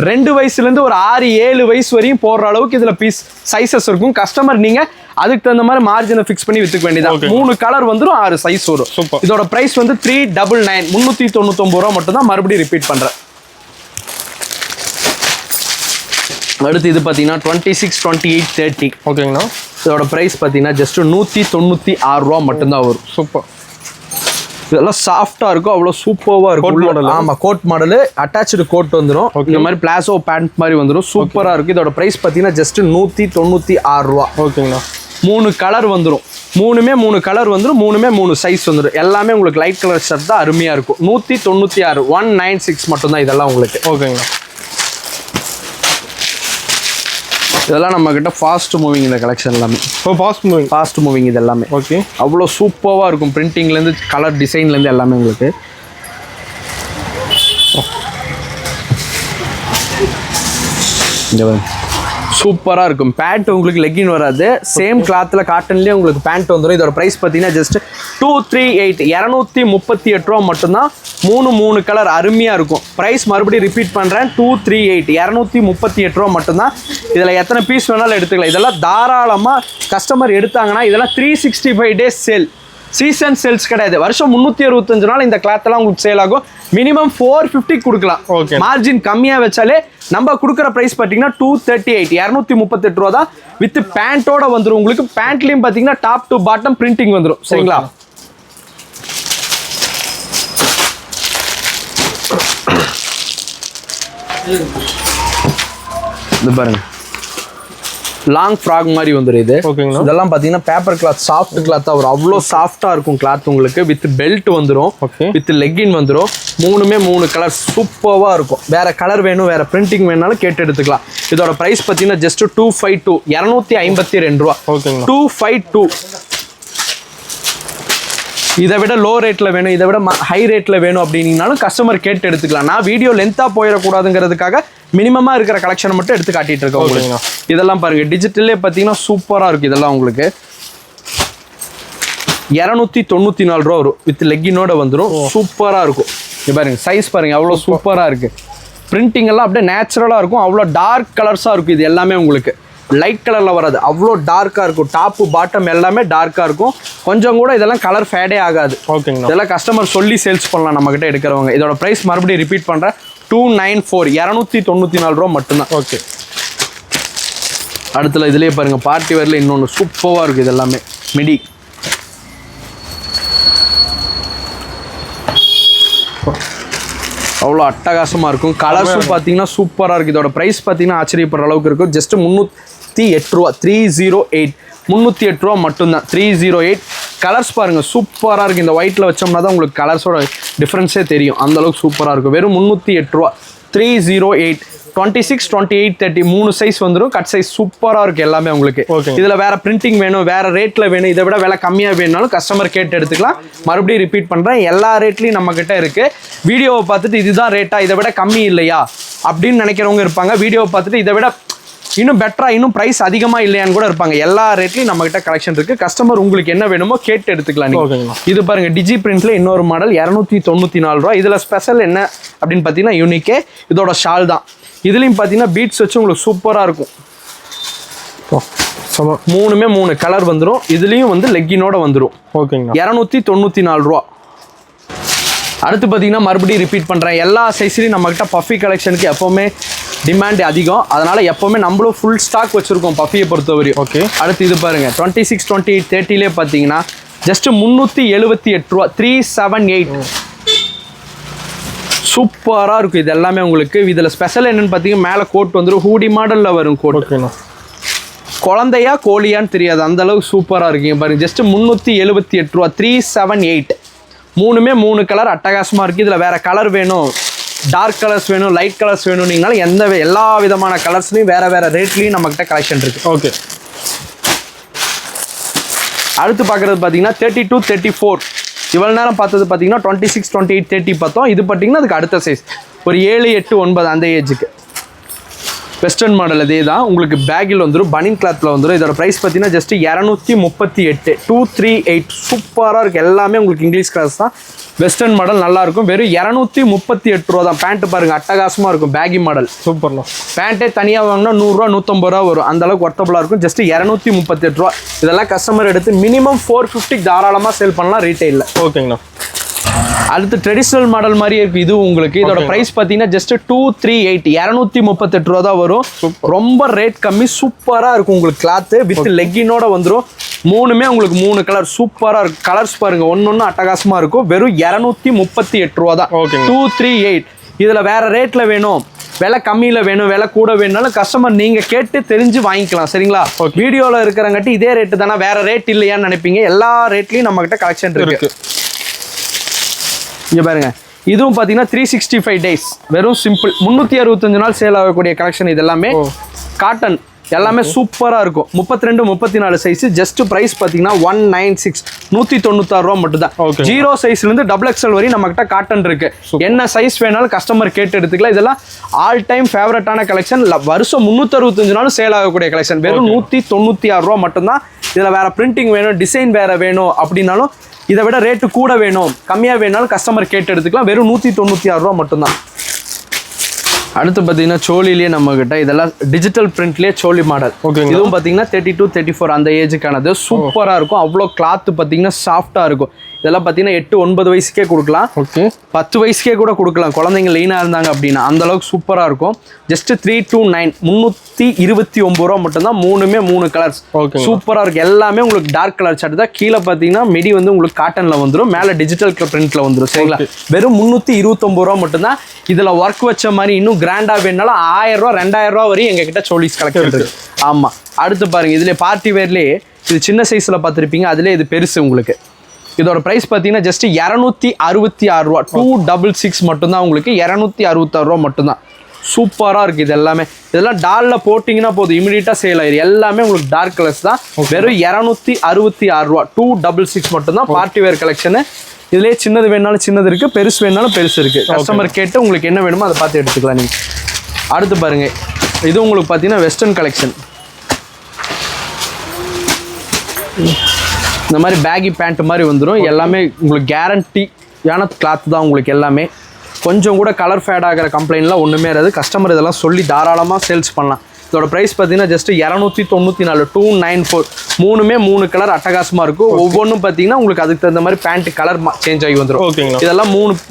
2 வயசுலேருந்து ஒரு 6-7 வயசு வரையும் போடுற அளவுக்கு இதில் பீஸ் சைஸஸ் இருக்கும். கஸ்டமர் நீங்கள் அதுக்கு தகுந்த மாதிரி மார்ஜினை ஃபிக்ஸ் பண்ணி வித்துக்க வேண்டியதான். 3 கலர் வந்துடும், 6 சைஸ் வரும். சூப்பர். இதோட பிரைஸ் வந்து 399 399 ரூபா மட்டும் தான். மறுபடியும் ரிப்பீட் பண்ணுறேன். அடுத்து இது பார்த்தீங்கன்னா 26 28 30. ஓகேங்கண்ணா. இதோட ப்ரைஸ் பார்த்தீங்கன்னா ஜஸ்ட் 196 ரூபா மட்டும்தான் வரும். சூப்பர். இதெல்லாம் சாஃப்டாக இருக்கும், அவ்வளோ சூப்பராக இருக்கும். ஆமாம், கோட் மாடலு அட்டாச்சு கோட் வந்துடும். இந்த மாதிரி பிளாசோ பேண்ட் மாதிரி வந்துடும். சூப்பராக இருக்கும். இதோட ப்ரைஸ் பார்த்தீங்கன்னா ஜஸ்ட் 196 ரூபா. ஓகேங்கண்ணா. 3 கலர் வந்துடும். 3 கலர் வந்துடும். 3 சைஸ் வந்துடும். எல்லாமே உங்களுக்கு லைட் கலர் ஷர்ட் தான், அருமையாக இருக்கும். 196 196 மட்டும்தான் இதெல்லாம் உங்களுக்கு. ஓகேங்கண்ணா. இதெல்லாம் நம்ம கிட்ட ஃபாஸ்ட் மூவிங் இந்த கலெக்ஷன் எல்லாமே. ஃபாஸ்ட் மூவிங் இது எல்லாமே. ஓகே. அவ்வளோ சூப்பராக இருக்கும். பிரிண்டிங்லேருந்து கலர் டிசைன்லேருந்து எல்லாமே உங்களுக்கு. சூப்பராக இருக்கும். பேண்ட் உங்களுக்கு லெக்கின் வராது. சேம் கிளாத்தில் காட்டன்லேயே உங்களுக்கு பேண்ட் வந்துடும். இதோட ப்ரைஸ் பார்த்தீங்கன்னா ஜஸ்ட் 238 238 ரூபா மட்டும்தான். 3 கலர் அருமையாக இருக்கும். ப்ரைஸ் மறுபடியும் ரிப்பீட் பண்ணுறேன், 238 238 ரூபா மட்டும்தான். இதில் எத்தனை பீஸ் வேணாலும் எடுத்துக்கலாம். இதெல்லாம் தாராளமாக கஸ்டமர் எடுத்தாங்கன்னா இதெல்லாம் 365 டேஸ் சேல். சீசன் சேல்ஸ் கிடையாது. வருஷம் 365 நாள் இந்த கிளாத்தெல்லாம் உங்களுக்கு சேல் ஆகும். மினிமம் 450 கொடுக்கலாம். ஓகே. மார்ஜின் கம்மியாக வச்சாலே நம்ம கொடுக்குற ப்ரைஸ் பார்த்தீங்கன்னா 238 238 ரூபா தான். வித் பேண்ட்டோட வந்துடும் உங்களுக்கு. பேண்ட்லையும் பார்த்தீங்கன்னா டாப் டு பாட்டம் பிரிண்டிங் வந்துடும். சரிங்களா. இது பாருங்க, லாங் ஃப்ராக் மாதிரி வந்துடும் இது. ஓகேங்களா. இதெல்லாம் பார்த்தீங்கன்னா பேப்பர் கிளாத், சாஃப்ட் கிளாத்தாக வரும். அவ்வளோ சாஃப்டாக இருக்கும் கிளாத் உங்களுக்கு. வித் பெல்ட் வந்துடும், வித் லெக்கின் வந்துடும். 3 கலர் சூப்பராக இருக்கும். வேற கலர் வேணும், வேற பிரிண்டிங் வேணாலும் கேட்டு எடுத்துக்கலாம். இதோட ப்ரைஸ் பார்த்தீங்கன்னா ஜஸ்ட் 252 252 ரூபா. 252. இதை விட லோ ரேட்டில் வேணும், இதை விட ஹை ரேட்டில் வேணும் அப்படின்னாலும் கஸ்டமர் கேட்டு எடுத்துக்கலாம். நான் வீடியோ லென்த்தாக போயிடக்கூடாதுங்கிறதுக்காக மினிமமாக இருக்கிற கலெக்ஷனை மட்டும் எடுத்து காட்டிட்டு இருக்கேன் உங்களுக்கு. இதெல்லாம் பாருங்க, டிஜிட்டல்லே பார்த்தீங்கன்னா சூப்பராக இருக்குது. இதெல்லாம் உங்களுக்கு 294 ரூபா வரும். வித் லெக்கினோட வந்துடும். சூப்பராக இருக்கும். இது பாருங்க, சைஸ் பாருங்க, அவ்வளோ சூப்பராக இருக்குது. பிரிண்டிங் எல்லாம் அப்படியே நேச்சுரலாக இருக்கும். அவ்வளோ டார்க் கலர்ஸாக இருக்கும். இது எல்லாமே உங்களுக்கு லைட் கலரில் வராது, அவ்வளோ டார்க்காக இருக்கும். டாப்பு பாட்டம் எல்லாமே டார்க்காக இருக்கும். கொஞ்சம் கூட இதெல்லாம் கலர் ஃபேடே ஆகாது. ஓகேங்களா. இதெல்லாம் கஸ்டமர் சொல்லி சேல்ஸ் பண்ணலாம் நம்மக்கிட்ட எடுக்கிறவங்க. இதோட ப்ரைஸ் மறுபடியும் ரிப்பீட் பண்ணுறேன், 294 294 ரூபா மட்டும்தான். ஓகே. அடுத்துல இதுலேயே பாருங்கள், பார்ட்டி வேரில் இன்னொன்று சூப்பராக இருக்குது. இது எல்லாமே மிடி. அவ்வளோ அட்டகாசமாக இருக்கும். கலர்ஸும் பார்த்தீங்கன்னா சூப்பராக இருக்குது. இதோட ப்ரைஸ் பார்த்தீங்கன்னா ஆச்சரியப்படுற அளவுக்கு இருக்கும். ஜஸ்ட் 308 ரூபா. 308 308 ரூபா மட்டும்தான். 308. கலர்ஸ் பாருங்கள், சூப்பராக இருக்குது. இந்த ஒயிட்டில் வச்சோம்னா தான் உங்களுக்கு கலர்ஸோட டிஃப்ரென்ஸே தெரியும். அந்தளவுக்கு சூப்பராக இருக்கும். வெறும் 308 ரூபா. 308 26 28 30 3 சைஸ் வந்துடும். கட் சைஸ் சூப்பராக இருக்குது எல்லாமே உங்களுக்கு. இதில் வேறு பிரிண்டிங் வேணும், வேறு ரேட்டில் வேணும், இதை விட விலை கம்மியாக வேணும்னாலும் கஸ்டமர் கேட்டு எடுத்துக்கலாம். மறுபடியும் ரிப்பீட் பண்ணுறேன், எல்லா ரேட்லையும் நம்மக்கிட்ட இருக்குது. வீடியோவை பார்த்துட்டு இதுதான் ரேட்டா, இதை விட கம்மி இல்லையா அப்படின்னு நினைக்கிறவங்க இருப்பாங்க. வீடியோவை பார்த்துட்டு இதை விட இன்னும் பெட்டரா, இன்னும் ப்ரைஸ் அதிகமாக இல்லையான்னு கூட இருப்பாங்க. எல்லா ரேட்லையும் நம்மகிட்ட கலெக்ஷன் இருக்குது. கஸ்டமர் உங்களுக்கு என்ன வேணுமோ கேட்டு எடுத்துக்கலாம். இது பாருங்கள், டிஜி பிரிண்ட்ல இன்னொரு மாடல் 294 ரூபா. இதில் ஸ்பெஷல் என்ன அப்படின்னு பார்த்தீங்கன்னா யூனிக்கே இதோட ஷால் தான். இதுலேயும் பார்த்தீங்கன்னா பீட்ஸ் வச்சு உங்களுக்கு சூப்பராக இருக்கும். 3 கலர் வந்துடும். இதுலேயும் வந்து லெக்கினோட வந்துடும். ஓகேங்க. 294 ரூபா. அடுத்து பார்த்தீங்கன்னா மறுபடியும் ரிப்பீட் பண்ணுறேன், எல்லா சைஸ்லையும் நம்மகிட்ட பஃபி கலெக்ஷனுக்கு எப்போவுமே டிமாண்ட் அதிகம். அதனால் எப்போவுமே நம்மளும் ஃபுல் ஸ்டாக் வச்சுருக்கோம் பஃபியை பொறுத்தவரையும். ஓகே. அடுத்து இது பாருங்கள், 26 28 30லே பார்த்தீங்கன்னா ஜஸ்ட் 378 ரூபா. 378. சூப்பராக இருக்கும். இது எல்லாமே உங்களுக்கு. இதில் ஸ்பெஷல் என்னென்னு பார்த்தீங்கன்னா மேலே கோட் வந்துடும். ஹூடி மாடலில் வரும் கோட். ஓகேண்ணா. குழந்தையா கோழியான்னு தெரியாது, அந்தளவுக்கு சூப்பராக இருக்குங்க பாருங்கள். ஜஸ்ட் 378 ரூபா. 378. மூணுமே 3 கலர் அட்டகாசமாக இருக்குது. இதில் வேறு கலர் வேணும், டார்க் கலர்ஸ் வேணும், லைட் கலர்ஸ் வேணும்னீங்கனாலும் எல்லா விதமான கலர்ஸ்லையும் வேறு ரேட்லேயும் நம்மக்கிட்ட கலெக்ஷன் இருக்குது. ஓகே. அடுத்து பார்க்குறது பார்த்தீங்கன்னா 32, 34. இவ்வளோ நேரம் பார்த்தது பார்த்தீங்கன்னா 26, 28, 30 பார்த்தோம். இது பார்த்தீங்கன்னா அதுக்கு அடுத்த சைஸ் ஒரு 7, 8, 9 அந்த ஏஜுக்கு வெஸ்டர்ன் மாடல். அதே தான் உங்களுக்கு பேக்கில் வந்துடும், பனின் கிளாத்தில் வந்துடும். இதோட ப்ரைஸ் பார்த்தீங்கன்னா ஜஸ்ட் 238, 238. சூப்பராக இருக்குது. எல்லாமே உங்களுக்கு இங்கிலீஷ் கிளாஸ் தான். வெஸ்டர்ன் மாடல் நல்லாயிருக்கும். வெறும் 238 ரூபா தான். பேண்ட்டு பாருங்கள் அட்டகாசமாக இருக்கும். பேகி மாடல் சூப்பர்ண்ணா. பேண்ட்டே தனியாக வாங்கினா 100 ரூபா 150 ரூபா வரும். அந்தளவுக்கு ஒர்த்தபுளாக இருக்கும். ஜஸ்ட் 238 ரூபா. இதெல்லாம் கஸ்டமர் எடுத்து மினிமம் 450 தாராளமாக சேல் பண்ணலாம் ரீட்டைலில். ஓகேங்கண்ணா. அடுத்து ட்ரெடிஷ்னல் மாடல் மாதிரியே இருக்குது இது உங்களுக்கு. இதோட ப்ரைஸ் பார்த்தீங்கன்னா ஜஸ்ட் 238, 238 ரூபா தான் வரும். ரொம்ப ரேட் கம்மி. சூப்பராக இருக்கும் உங்களுக்கு கிளாத்து வித் லெக்கினோட வந்துடும். மூணுமே உங்களுக்கு 3 கலர் சூப்பராக இருக்கும். கலர்ஸ் பாருங்கள் ஒன்று அட்டகாசமாக இருக்கும். வெறும் 238 ரூபா தான். 238. இதில் வேறு ரேட்டில் வேணும், விலை கம்மியில் வேணும், விலை கூட வேணும்னாலும் கஸ்டமர் நீங்கள் கேட்டு தெரிஞ்சு வாங்கிக்கலாம். சரிங்களா? வீடியோவில் இருக்கிறங்காட்டி இதே ரேட்டு தானே, வேறு ரேட் இல்லையான்னு நினைப்பீங்க. எல்லா ரேட்லேயும் நம்மக்கிட்ட கலெக்ஷன் இருக்குது. இங்கே பாருங்க, இதுவும் பார்த்தீங்கன்னா 365 டேஸ் வெறும் சிம்பிள் 365 நாள் சேல் ஆகக்கூடிய கலெக்ஷன். இது எல்லாமே காட்டன், எல்லாமே சூப்பராக இருக்கும். 32, 34 சைஸ். ஜஸ்ட் ப்ரைஸ் பார்த்தீங்கன்னா 196, 196 ரூபா மட்டும் தான். 0 சைஸ்லேருந்து XXL வரையும் நம்மகிட்ட காட்டன் இருக்கு. என்ன சைஸ் வேணாலும் கஸ்டமர் கேட்டு எடுத்துக்கலாம். இதெல்லாம் ஆல் டைம் ஃபேவரட்டான கலெக்ஷன். வருஷம் 365 நாளும் சேல் ஆகக்கூடிய கலெக்ஷன். வெறும் 196 ரூபா மட்டும்தான். இதில் வேற பிரிண்டிங் வேணும், டிசைன் வேற வேணும் அப்படின்னாலும், இதை விட ரேட்டு கூட வேணும், கம்மியாக வேணாலும் கஸ்டமர் கேட்டு எடுத்துக்கலாம். வெறும் 196 ரூபா மட்டும்தான். அடுத்து பார்த்தீங்கன்னா சோழிலேயே நம்மகிட்ட இதெல்லாம் டிஜிட்டல் பிரிண்ட்லேயே சோழி மாடல். இதுவும் பார்த்தீங்கன்னா 32, 34 அந்த ஏஜுக்கானது. சூப்பராக இருக்கும். அவ்வளோ கிளாத்து பார்த்தீங்கன்னா சாஃப்டாக இருக்கும். இதெல்லாம் பார்த்தீங்கன்னா 8, 9 வயசுக்கே கொடுக்கலாம். 10 வயசுக்கே கூட கொடுக்கலாம் குழந்தைங்க லீனாக இருந்தாங்க அப்படின்னா. அந்த அளவுக்கு சூப்பராக இருக்கும். ஜஸ்ட் 329, 329 ரூபா மட்டும்தான். மூணுமே 3 கலர்ஸ் சூப்பராக இருக்கும். எல்லாமே உங்களுக்கு டார்க் கலர் ஷர்ட் தான். கீழே பார்த்தீங்கன்னா மிடி வந்து உங்களுக்கு காட்டனில் வந்துடும், மேலே டிஜிட்டல் பிரிண்ட்ல வந்துடும். சரிங்களா? வெறும் 329 ரூபா மட்டும்தான். இதில் ஒர்க் வச்ச மாதிரி இன்னும் கிராண்டாக வேணுனாலும் 1000 ரூபா 2000 ரூபா வரையும் எங்ககிட்ட சோலிஸ் கலெக்ஷன் இருக்கு. ஆமாம். அடுத்து பாருங்க, இதுல பார்ட்டி வேர்லேயே இது சின்ன சைஸில் பார்த்துருப்பீங்க, அதுலேயே இது பெருசு உங்களுக்கு. இதோட ப்ரைஸ் பார்த்தீங்கன்னா ஜஸ்ட் 266 ரூபா, 266 மட்டும்தான் உங்களுக்கு. 266 ரூபா மட்டும்தான். சூப்பராக இருக்குது. இது எல்லாமே இதெல்லாம் டாலில் போட்டிங்கன்னா போதும், இமீடியட்டாக சேல் ஆயிடும். எல்லாமே உங்களுக்கு டார்க் கலர்ஸ் தான். வெறும் 266 ரூபா, 266 மட்டும்தான். Party wear collection. இதுலேயே சின்னது வேணாலும் சின்னது இருக்குது, பெருசு வேணாலும் பெருசு இருக்குது. கஸ்டமர் கேட்டு உங்களுக்கு என்ன வேணுமோ அதை பார்த்து எடுத்துக்கலாம் நீங்கள். அடுத்து பாருங்கள், இது உங்களுக்கு பார்த்தீங்கன்னா வெஸ்டர்ன் கலெக்ஷன். இந்த மாதிரி பேகி பேண்ட் மாதிரி வந்துடும். எல்லாமே உங்களுக்கு கேரண்டியான கிளாத் தான் உங்களுக்கு. எல்லாமே கொஞ்சம் கூட கலர் ஃபேட் ஆகிற கம்ப்ளைண்ட்லாம் ஒன்றுமே இருக்காது. கஸ்டமர் இதெல்லாம் சொல்லி தாராளமாக சேல்ஸ் பண்ணலாம். இதோட ப்ரைஸ் பார்த்தீங்கன்னா ஜஸ்ட் 294, 294. மூணுமே 3 கலர் அட்டகாசமாக இருக்கும். ஒவ்வொன்றும் பார்த்தீங்கன்னா உங்களுக்கு அதுக்கு தகுந்த மாதிரி பேண்ட் கலர் சேஞ்ச் ஆகி வந்துடும். இதெல்லாம்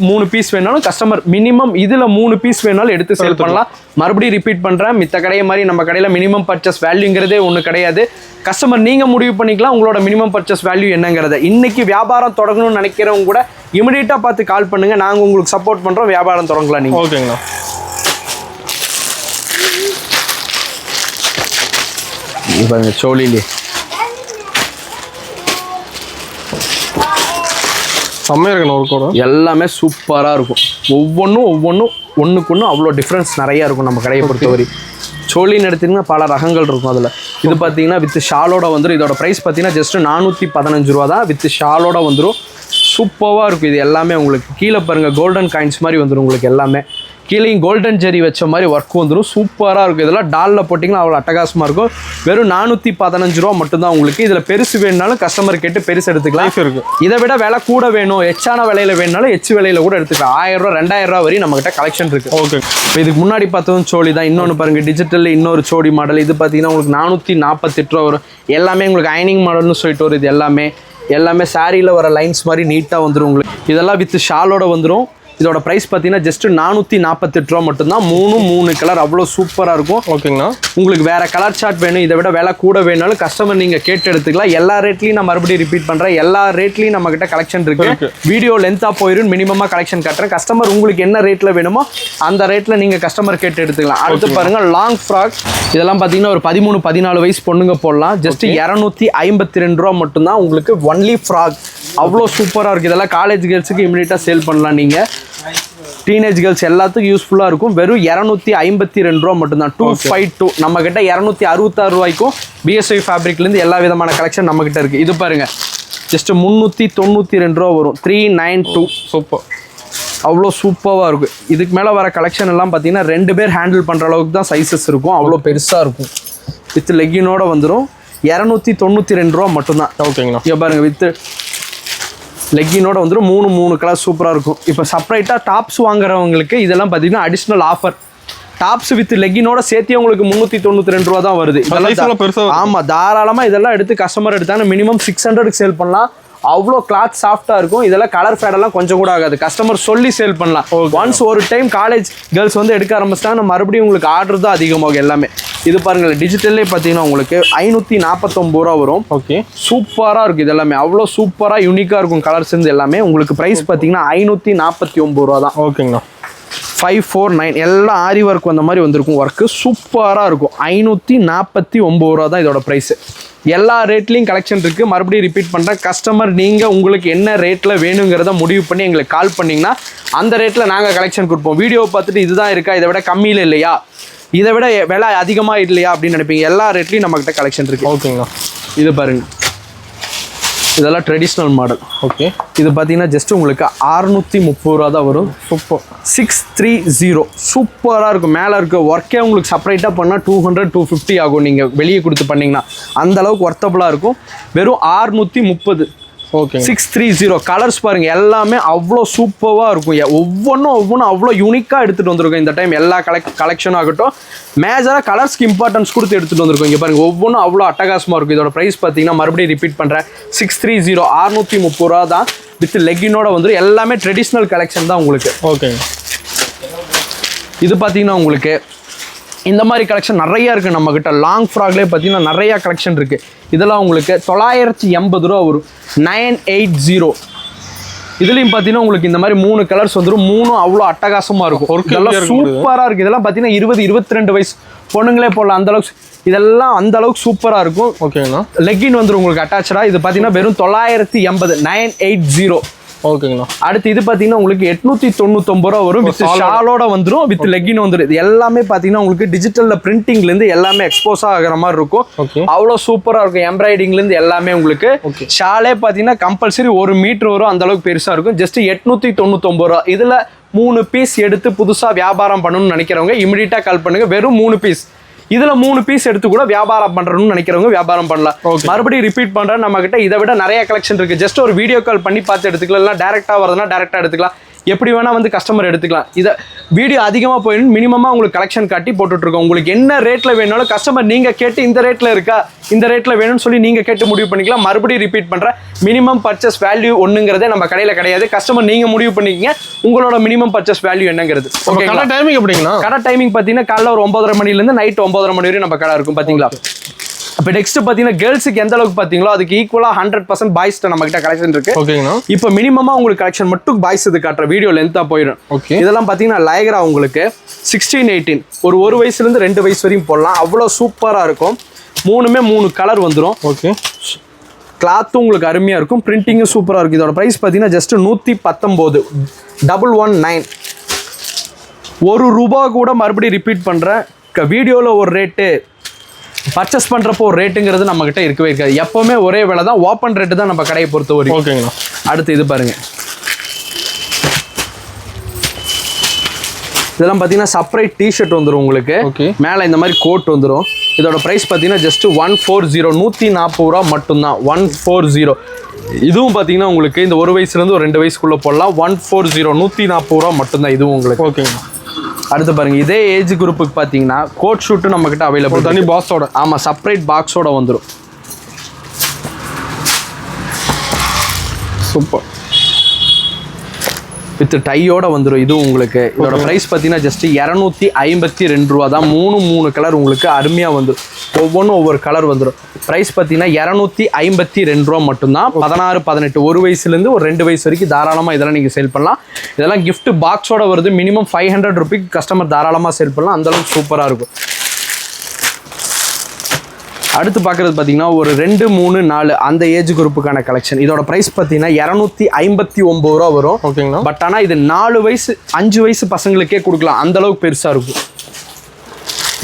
3 பீஸ் வேணாலும் கஸ்டமர் மினிமம் இதில் 3 பீஸ் வேணாலும் எடுத்து சேல் பண்ணலாம். மறுபடியும் ரிப்பீட் பண்ணுறேன், மித்த கடையை மாதிரி நம்ம கடையில் மினிமம் பர்ச்சேஸ் வேல்யூங்கிறதே ஒன்று கிடையாது. கஸ்டமர் நீங்கள் முடிவு பண்ணிக்கலாம் உங்களோட மினிமம் பர்ச்சேஸ் வேல்யூ என்னங்கிறத. இன்னைக்கு வியாபாரம் தொடங்கணும்னு நினைக்கிறவங்க கூட இமிடியேட்டாக பார்த்து கால் பண்ணுங்கள். நாங்கள் உங்களுக்கு சப்போர்ட் பண்ணுறோம், வியாபாரம் தொடங்கலாம் நீங்கள். ஓகேங்கண்ணா. பாருங்க சோழிலே செம்மையாக இருக்கணும். ஒரு கூட எல்லாமே சூப்பராக இருக்கும். ஒவ்வொன்றும் ஒன்றுக்கு ஒன்று அவ்வளோ டிஃப்ரென்ஸ் நிறையா இருக்கும் நம்ம கடையை பொறுத்தவரை. சோழின்னு எடுத்திங்கன்னா பல ரகங்கள் இருக்கும் அதில். இது பார்த்தீங்கன்னா வித் ஷாலோட வந்துடும். இதோட ப்ரைஸ் பார்த்தீங்கன்னா ஜஸ்ட் 415 ரூபா தான். வித் ஷாலோட வந்துடும். சூப்பராக இருக்கும். இது எல்லாமே உங்களுக்கு கீழே பாருங்கள் கோல்டன் காயின்ஸ் மாதிரி வந்துடும் உங்களுக்கு. எல்லாமே கீழேயும் கோல்டன் ஜெரி வச்ச மாதிரி ஒர்க் வந்துடும். சூப்பராக இருக்கும். இதெல்லாம் டாலில் போட்டிங்கன்னா அவ்வளோ அட்டகாசமாக இருக்கும். வெறும் 415 ரூபா மட்டும்தான் உங்களுக்கு. இதில் பெருசு வேணுனாலும் கஸ்டமர் கேட்டு பெருசு எடுத்துக்கலாம். இதை விட விலை கூட வேணும், எச்சான விலையில் வேணுனாலும் எச்சு விலையில் கூட எடுத்துக்கலாம். 1000 ரூபா 2000 ரூபா வரையும் நம்மகிட்ட கலெக்ஷன் இருக்குது. ஓகே. இப்போ இதுக்கு முன்னாடி பார்த்ததும் சோழி தான். இன்னொன்று பாருங்கள், டிஜிட்டல் இன்னொரு சோடி மாடல். இது பார்த்தீங்கன்னா உங்களுக்கு 448 ரூபா வரும். எல்லாமே உங்களுக்கு அயனிங் மாடல்னு சொல்லிட்டு வரும். இது எல்லாமே சாரியில் வர லைன்ஸ் மாதிரி நீட்டாக வந்துடும் உங்களுக்கு. இதெல்லாம் வித் ஷாலோட வந்துடும். இதோட பிரைஸ் பார்த்தீங்கன்னா ஜஸ்ட் 448 ரூபா மட்டும்தான். 3 கலர் அவ்வளோ சூப்பராக இருக்கும். ஓகேங்கண்ணா. உங்களுக்கு வேற கலர் சார்ட் வேணும், இதை விட விலை கூட வேணாலும் கஸ்டமர் நீங்க கேட்டு எடுத்துக்கலாம். எல்லா ரேட்லையும் நான் மறுபடியும் ரிப்பீட் பண்றேன், எல்லா ரேட்லையும் நம்ம கிட்ட கலெக்ஷன் இருக்கு. வீடியோ லென்த்தா போயிடும், மினிமமா கலெக்ஷன் காட்டுறேன். கஸ்டமர் உங்களுக்கு என்ன ரேட்ல வேணுமோ அந்த ரேட்ல நீங்க கஸ்டமர் கேட்டு எடுத்துக்கலாம். அடுத்து பாருங்க லாங் ஃப்ராக். இதெல்லாம் பாத்தீங்கன்னா ஒரு 13-14 வயசு பொண்ணுங்க போடலாம். ஜஸ்ட் 252 ரூபா மட்டும்தான் உங்களுக்கு ஒன்லி ஃப்ராக். அவ்வளோ சூப்பராக இருக்குது. இதெல்லாம் காலேஜ் கேர்ள்ஸுக்கு இமீடியட்டாக சேல் பண்ணலாம். நீங்கள் டீனேஜ் கேர்ள்ஸ் எல்லாத்துக்கும் யூஸ்ஃபுல்லாக இருக்கும். வெறும் 252 ரூபா மட்டும்தான். 252. நம்ம கிட்ட 266 ரூபாய்க்கும் பிஎஸ்ஐ ஃபேப்ரிக்லேருந்து எல்லா விதமான கலெக்ஷன் நம்ம கிட்ட இருக்குது. இது பாருங்க ஜஸ்ட் 392 ரூபா வரும். 392. சூப்பர், அவ்வளோ சூப்பராக இருக்கும். இதுக்கு மேலே வர கலெக்ஷன் எல்லாம் பார்த்தீங்கன்னா 2 பேர் ஹேண்டில் பண்ணுற அளவுக்கு தான் சைஸஸ் இருக்கும். அவ்வளோ பெருசாக இருக்கும். வித் லெக்கினோட வந்துடும். 292 ரூபா மட்டும்தான். ஓகேங்கண்ணா. இங்கே பாருங்க வித் லெக்கினோட வந்துடும். 3 கலர் சூப்பராக இருக்கும். இப்போ செப்பரேட்டாக டாப்ஸ் வாங்குறவங்களுக்கு இதெல்லாம் பார்த்தீங்கன்னா அடிஷ்னல் ஆஃபர். டாப்ஸ் வித் லெக்கினோட சேர்த்து உங்களுக்கு 392 ரூபா தான் வருது. ஆமாம், தாராளமாக இதெல்லாம் எடுத்து கஸ்டமர் எடுத்தாங்க மினிமம் 600க்கு சேல் பண்ணலாம். அவ்வளோ கிளாத் சாஃப்டாக இருக்கும். இதெல்லாம் கலர் ஃபேடெல்லாம் கொஞ்சம் கூட ஆகாது. கஸ்டமர் சொல்லி சேல் பண்ணலாம். ஒன்ஸ் ஒரு டைம் காலேஜ் கேர்ள்ஸ் வந்து எடுக்க ஆரம்பிச்சிட்டாங்கன்னா மறுபடியும் உங்களுக்கு ஆர்டர் தான் அதிகமாகும் எல்லாமே. இது பாருங்கள், டிஜிட்டல்லே பார்த்தீங்கன்னா உங்களுக்கு 549 ரூபா வரும். ஓகே, சூப்பராக இருக்கும். இது எல்லாமே அவ்வளோ சூப்பராக யூனிக்காக இருக்கும். கலர்ஸ் இருந்து எல்லாமே உங்களுக்கு ப்ரைஸ் பார்த்தீங்கன்னா 549 ரூபா தான். ஓகேங்கண்ணா. 549 எல்லாம் ஆரி ஒர்க் வந்த மாதிரி வந்திருக்கும். ஒர்க்கு சூப்பராக இருக்கும். 549 ரூபா தான் இதோட ப்ரைஸு. எல்லா ரேட்லேயும் கலெக்ஷன் இருக்குது. மறுபடியும் ரிப்பீட் பண்ணுறேன், கஸ்டமர் நீங்கள் உங்களுக்கு என்ன ரேட்டில் வேணுங்கிறத முடிவு பண்ணி எங்களுக்கு கால் பண்ணிங்கன்னா அந்த ரேட்டில் நாங்கள் கலெக்ஷன் கொடுப்போம். வீடியோவை பார்த்துட்டு இதுதான் இருக்கா, இதை விட கம்மியில் இல்லையா, இதை விட விலை அதிகமாக இல்லையா அப்படின்னு நினைப்பீங்க. எல்லா ரேட்லையும் நம்மக்கிட்ட கலெக்ஷன் இருக்குது. ஓகேங்களா. இது பாருங்கள், இதெல்லாம் ட்ரெடிஷ்னல் மாடல். ஓகே, இது பார்த்தீங்கன்னா ஜஸ்ட் உங்களுக்கு 630 ரூபா தான் வரும். சூப்பர். 630 சூப்பராக இருக்கும். மேலே இருக்க ஒர்க்கே உங்களுக்கு செப்பரேட்டாக பண்ணால் 200-250 ஆகும். நீங்கள் வெளியே கொடுத்து பண்ணிங்கன்னா அந்த அளவுக்கு ஒர்த்தபுளாக இருக்கும். வெறும் 630. ஓகே, 630. கலர்ஸ் பாருங்கள் எல்லாமே அவ்வளோ சூப்பராக இருக்கும். ஒவ்வொன்றும் அவ்வளோ யூனிக்காக எடுத்துகிட்டு வந்திருக்கும் இந்த டைம். எல்லா கலெக்ஷனும் ஆகட்டும், மேஜராக கலர்ஸ்க்கு இம்பார்ட்டன்ஸ் கொடுத்து எடுத்துகிட்டு வந்திருக்கோம். இங்கே பாருங்கள் ஒவ்வொன்றும் அவ்வளோ அட்டகாசமாக இருக்கும். இதோட ப்ரைஸ் பார்த்தீங்கன்னா மறுபடியும் ரிப்பீட் பண்ணுறேன், 630. 630 ரூபா தான் வித் லெக்கினோட வந்துடும். எல்லாமே ட்ரெடிஷ்னல் கலெக்ஷன் தான் உங்களுக்கு. ஓகே, இது பார்த்தீங்கன்னா உங்களுக்கு இந்த மாதிரி கலெக்ஷன் நிறையா இருக்குது நம்மக்கிட்ட. லாங் ஃப்ராக்லேயே பார்த்தீங்கன்னா நிறையா கலெக்ஷன் இருக்குது. இதெல்லாம் உங்களுக்கு 980 ரூபா வரும். 980. இதுலேயும் பார்த்தீங்கன்னா உங்களுக்கு இந்த மாதிரி 3 கலர்ஸ் வந்துடும். 3 அவ்வளோ அட்டகாசமாக இருக்கும். இதெல்லாம் சூப்பராக இருக்குது. இதெல்லாம் பார்த்தீங்கன்னா 20-22 வயசு பொண்ணுங்களே போடலாம். அந்த அளவுக்கு இதெல்லாம் அந்த அளவுக்கு சூப்பராக இருக்கும். ஓகேங்களா. லெக்கின் வந்துடும் உங்களுக்கு அட்டாச்சாக. இது பார்த்தீங்கன்னா வெறும் 980. 980. ஓகேங்களா. அடுத்து இது பார்த்தீங்கன்னா உங்களுக்கு 899 ரூபா வரும். வித் ஷாலோட வந்துடும், வித் லெக்கின் வந்துடும். இது எல்லாமே பார்த்தீங்கன்னா உங்களுக்கு டிஜிட்டலில் பிரிண்டிங்லேருந்து எல்லாமே எக்ஸ்போஸ் ஆகிற மாதிரி இருக்கும். அவ்வளோ சூப்பராக இருக்கும். எம்ப்ராய்டிங்லேருந்து எல்லாமே உங்களுக்கு. ஷாலே பார்த்தீங்கன்னா கம்பல்சரி 1 மீட்டர் வரும். அந்த அளவுக்கு பெருசாக இருக்கும். ஜஸ்ட் 899 ரூபா. இதில் 3 பீஸ் எடுத்து புதுசாக வியாபாரம் பண்ணணும்னு நினைக்கிறவங்க இமிடியேட்டாக கால் பண்ணுங்க. வெறும் 3 பீஸ். இதுல 3 பீஸ் எடுத்து கூட வியாபாரம் பண்றணும்னு நினைக்கிறவங்க வியாபாரம் பண்ணலாம். மறுபடியும் ரிப்பீட் பண்றேன், நம்ம கிட்ட இதை விட நிறைய கலெக்ஷன் இருக்கு. ஜஸ்ட் ஒரு வீடியோ கால் பண்ணி பார்த்து எடுத்துக்கலாம். இல்லை டேரக்டா வரதுனா டேரக்டா எடுத்துக்கலாம். எப்படி வேணா வந்து கஸ்டமர் எடுத்துக்கலாம். இதை வீடியோ அதிகமாக போயிடும், மினிமமாக உங்களுக்கு கலெக்ஷன் காட்டி போட்டுட்ருக்கோம். உங்களுக்கு என்ன ரேட்டில் வேணாலும் கஸ்டமர் நீங்கள் கேட்டு இந்த ரேட்டில் இருக்கா, இந்த ரேட்டில் வேணும்னு சொல்லி நீங்கள் கேட்டு முடிவு பண்ணிக்கலாம். மறுபடியும் ரிப்பீட் பண்ணுறேன், மினிமம் பர்ச்சேஸ் வேல்யூ ஒன்றுங்கிறதே நம்ம கடையில் கிடையாது. கஸ்டமர் நீங்கள் முடிவு பண்ணிக்கிங்க உங்களோட மினிமம் பர்ச்சேஸ் வேல்யூ என்னங்கிறது. ஓகே, கடை டைமிங் எப்படிங்களா? கடை டைமிங் பார்த்தீங்கன்னா காலைல ஒரு 9:30 மணிலேருந்து நைட் 9:30 மணி வரையும் நம்ம கடை இருக்கும். பார்த்தீங்களா. இப்போ நெக்ஸ்ட் பார்த்தீங்கன்னா கேர்ள்ஸுக்கு எந்த அளவுக்கு பார்த்தீங்களோ அதுக்கு ஈக்குவலாக 100% பாய்ஸ்ட்டு நம்ம கிட்ட கலெக்ஷன் இருக்கு. ஓகேங்கண்ணா. இப்போ மினிமமாக உங்களுக்கு கலெக்ஷன் மட்டும் பாய்ஸ் இது காட்டுற வீடியோ லென்த்தாக போயிடும். ஓகே, இதெல்லாம் பார்த்தீங்கன்னா லைக்ரா உங்களுக்கு 16-18 ஒரு வயசுலேருந்து 2 வயசு வரையும் போடலாம். அவ்வளோ சூப்பராக இருக்கும். 3 கலர் வந்துடும். ஓகே, கிளாத்தும் உங்களுக்கு அருமையாக இருக்கும். பிரிண்டிங்கும் சூப்பராக இருக்கும். இதோட ப்ரைஸ் பார்த்தீங்கன்னா ஜஸ்ட் 119. 119. ₹1 கூட மறுபடியும் ரிப்பீட் பண்ணுறேன். வீடியோவில் ஒரு ரேட்டு, பர்ச்சேஸ் பண்ணுறப்போ ஒரு ரேட்டுங்கிறது நம்மக்கிட்ட இருக்கவே இருக்காது. எப்போவுமே ஒரே விலை தான். ஓப்பன் ரேட்டு தான் நம்ம கடையை பொறுத்த வரைக்கும். ஓகேங்களா. அடுத்து இது பாருங்கள், இதெல்லாம் பார்த்தீங்கன்னா செப்பரேட் டிஷர்ட் வந்துடும் உங்களுக்கு. ஓகே, மேலே இந்த மாதிரி கோட் வந்துடும். இதோட ப்ரைஸ் பார்த்தீங்கன்னா ஜஸ்ட் 140. 140 ரூபா மட்டும்தான். 140. இதுவும் பார்த்தீங்கன்னா உங்களுக்கு இந்த 1 வயசுலேருந்து ஒரு 2 வயசுக்குள்ளே போடலாம். 140. 140 ரூபா மட்டும்தான் இதுவும் உங்களுக்கு. ஓகேங்க. அடுத்து பாருங்க, இதே ஏஜ் குரூப்புக்கு பார்த்தீங்கன்னா கோட் ஷூட்டு நம்ம கிட்ட அவைலபிள். தனி பாக்ஸோட. ஆமாம், செப்பரேட் பாக்ஸோட வந்துடும். சூப்பர். வித் டையோட வந்துடும். இது உங்களுக்கு இதோட ப்ரைஸ் பார்த்தீங்கன்னா ஜஸ்ட் 252 ரூபா தான். 3 கலர் உங்களுக்கு அருமையாக வந்துடும். ஒவ்வொன்றும் ஒவ்வொரு கலர் வந்துடும். ப்ரைஸ் பார்த்தீங்கன்னா 252 ரூபா மட்டும்தான். 16, 18 1 வயசுலேருந்து ஒரு 2 வயசு வரைக்கும் தாராளமாக இதெல்லாம் நீங்கள் சேல் பண்ணலாம். இதெல்லாம் gift பாக்ஸோட வருது. மினிமம் 500 ரூபாய்க்கு கஸ்டமர் தாராளமாக சேல் பண்ணலாம். அந்தளவுக்கு சூப்பராக இருக்கும். அடுத்து பார்க்குறது பார்த்தீங்கன்னா ஒரு 2, 3, 4 அந்த ஏஜ் குரூப்புக்கான கலெக்ஷன். இதோட ப்ரைஸ் பார்த்தீங்கன்னா 259 ரூபா வரும். ஓகேங்களா. பட் ஆனால் இது 4 வயசு 5 வயசு பசங்களுக்கே கொடுக்கலாம். அந்தளவுக்கு பெருசாக இருக்கும்.